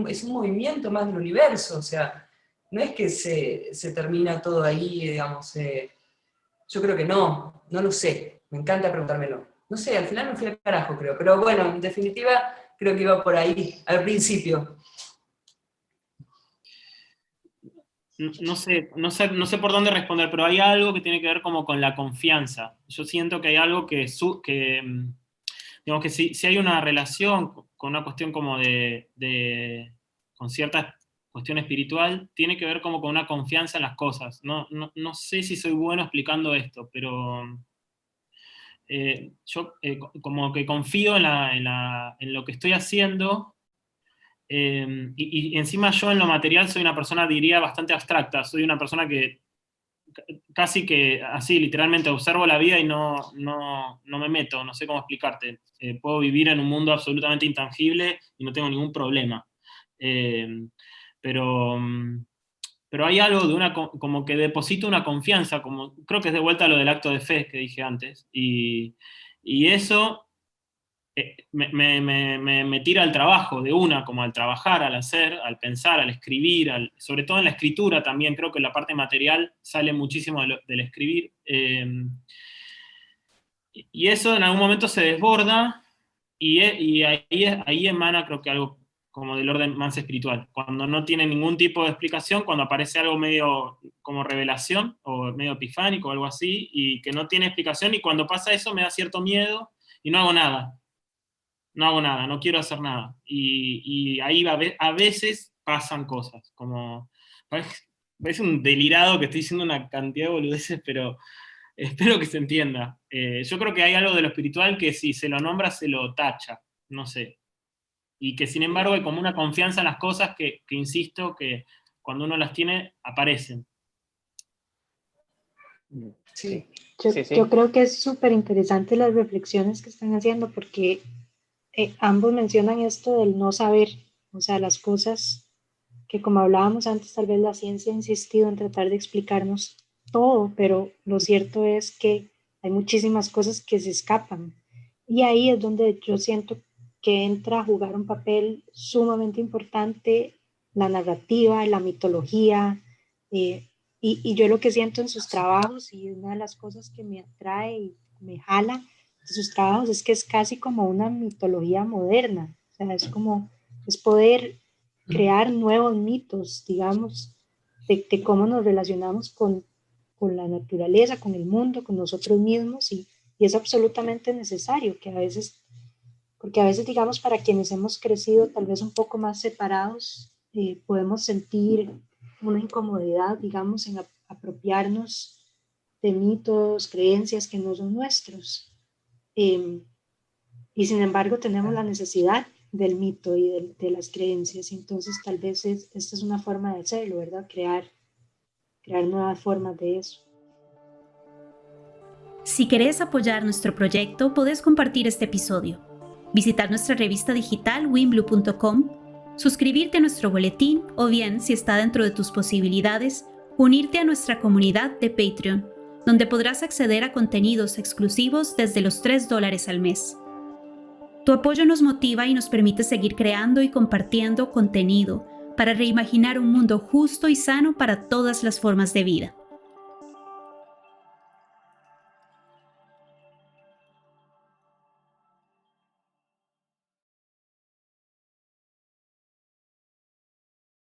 es un movimiento más del universo, o sea, no es que se termina todo ahí, digamos, yo creo que no lo sé, me encanta preguntármelo. No sé, al final me fui al carajo, creo, pero bueno, en definitiva, creo que iba por ahí, al principio. No sé por dónde responder, pero hay algo que tiene que ver como con la confianza. Yo siento que hay algo digamos que si hay una relación con una cuestión como con cierta cuestión espiritual, tiene que ver como con una confianza en las cosas. No sé si soy bueno explicando esto, pero yo como que confío en lo que estoy haciendo. Y encima yo en lo material soy una persona, diría, bastante abstracta. Soy una persona que casi que así, literalmente, observo la vida y no me meto, no sé cómo explicarte. Puedo vivir en un mundo absolutamente intangible y no tengo ningún problema. Eh, pero, pero hay algo de como que deposito una confianza, como creo que es de vuelta a lo del acto de fe que dije antes. Y eso me tira al trabajo de una, como al trabajar, al hacer, al pensar, al escribir, sobre todo en la escritura también, creo que la parte material sale muchísimo del escribir. Y eso en algún momento se desborda y ahí emana creo que algo como del orden más espiritual, cuando no tiene ningún tipo de explicación, cuando aparece algo medio como revelación o medio epifánico o algo así, y que no tiene explicación, y cuando pasa eso me da cierto miedo y no hago nada. No hago nada, no quiero hacer nada. Y ahí a veces pasan cosas, como... Parece un delirado que estoy diciendo una cantidad de boludeces, pero espero que se entienda. Yo creo que hay algo de lo espiritual que si se lo nombra, se lo tacha, no sé. Y que sin embargo hay como una confianza en las cosas que insisto, que cuando uno las tiene, aparecen. Sí. Yo creo que es súper interesante las reflexiones que están haciendo porque ambos mencionan esto del no saber, o sea, las cosas que como hablábamos antes, tal vez la ciencia ha insistido en tratar de explicarnos todo, pero lo cierto es que hay muchísimas cosas que se escapan. Y ahí es donde yo siento que entra a jugar un papel sumamente importante la narrativa, la mitología, y yo lo que siento en sus trabajos y una de las cosas que me atrae y me jala de sus trabajos es que es casi como una mitología moderna, o sea, es poder crear nuevos mitos, digamos, de cómo nos relacionamos con la naturaleza, con el mundo, con nosotros mismos, y es absolutamente necesario que a veces, porque a veces, digamos, para quienes hemos crecido tal vez un poco más separados, podemos sentir una incomodidad, digamos, en apropiarnos de mitos, creencias que no son nuestros. Y sin embargo tenemos la necesidad del mito y de las creencias, entonces tal vez esta es una forma de hacerlo, ¿verdad? Crear nuevas formas de eso. Si querés apoyar nuestro proyecto, podés compartir este episodio, visitar nuestra revista digital winblue.com, suscribirte a nuestro boletín o bien, si está dentro de tus posibilidades, unirte a nuestra comunidad de Patreon, donde podrás acceder a contenidos exclusivos desde los $3 al mes. Tu apoyo nos motiva y nos permite seguir creando y compartiendo contenido para reimaginar un mundo justo y sano para todas las formas de vida.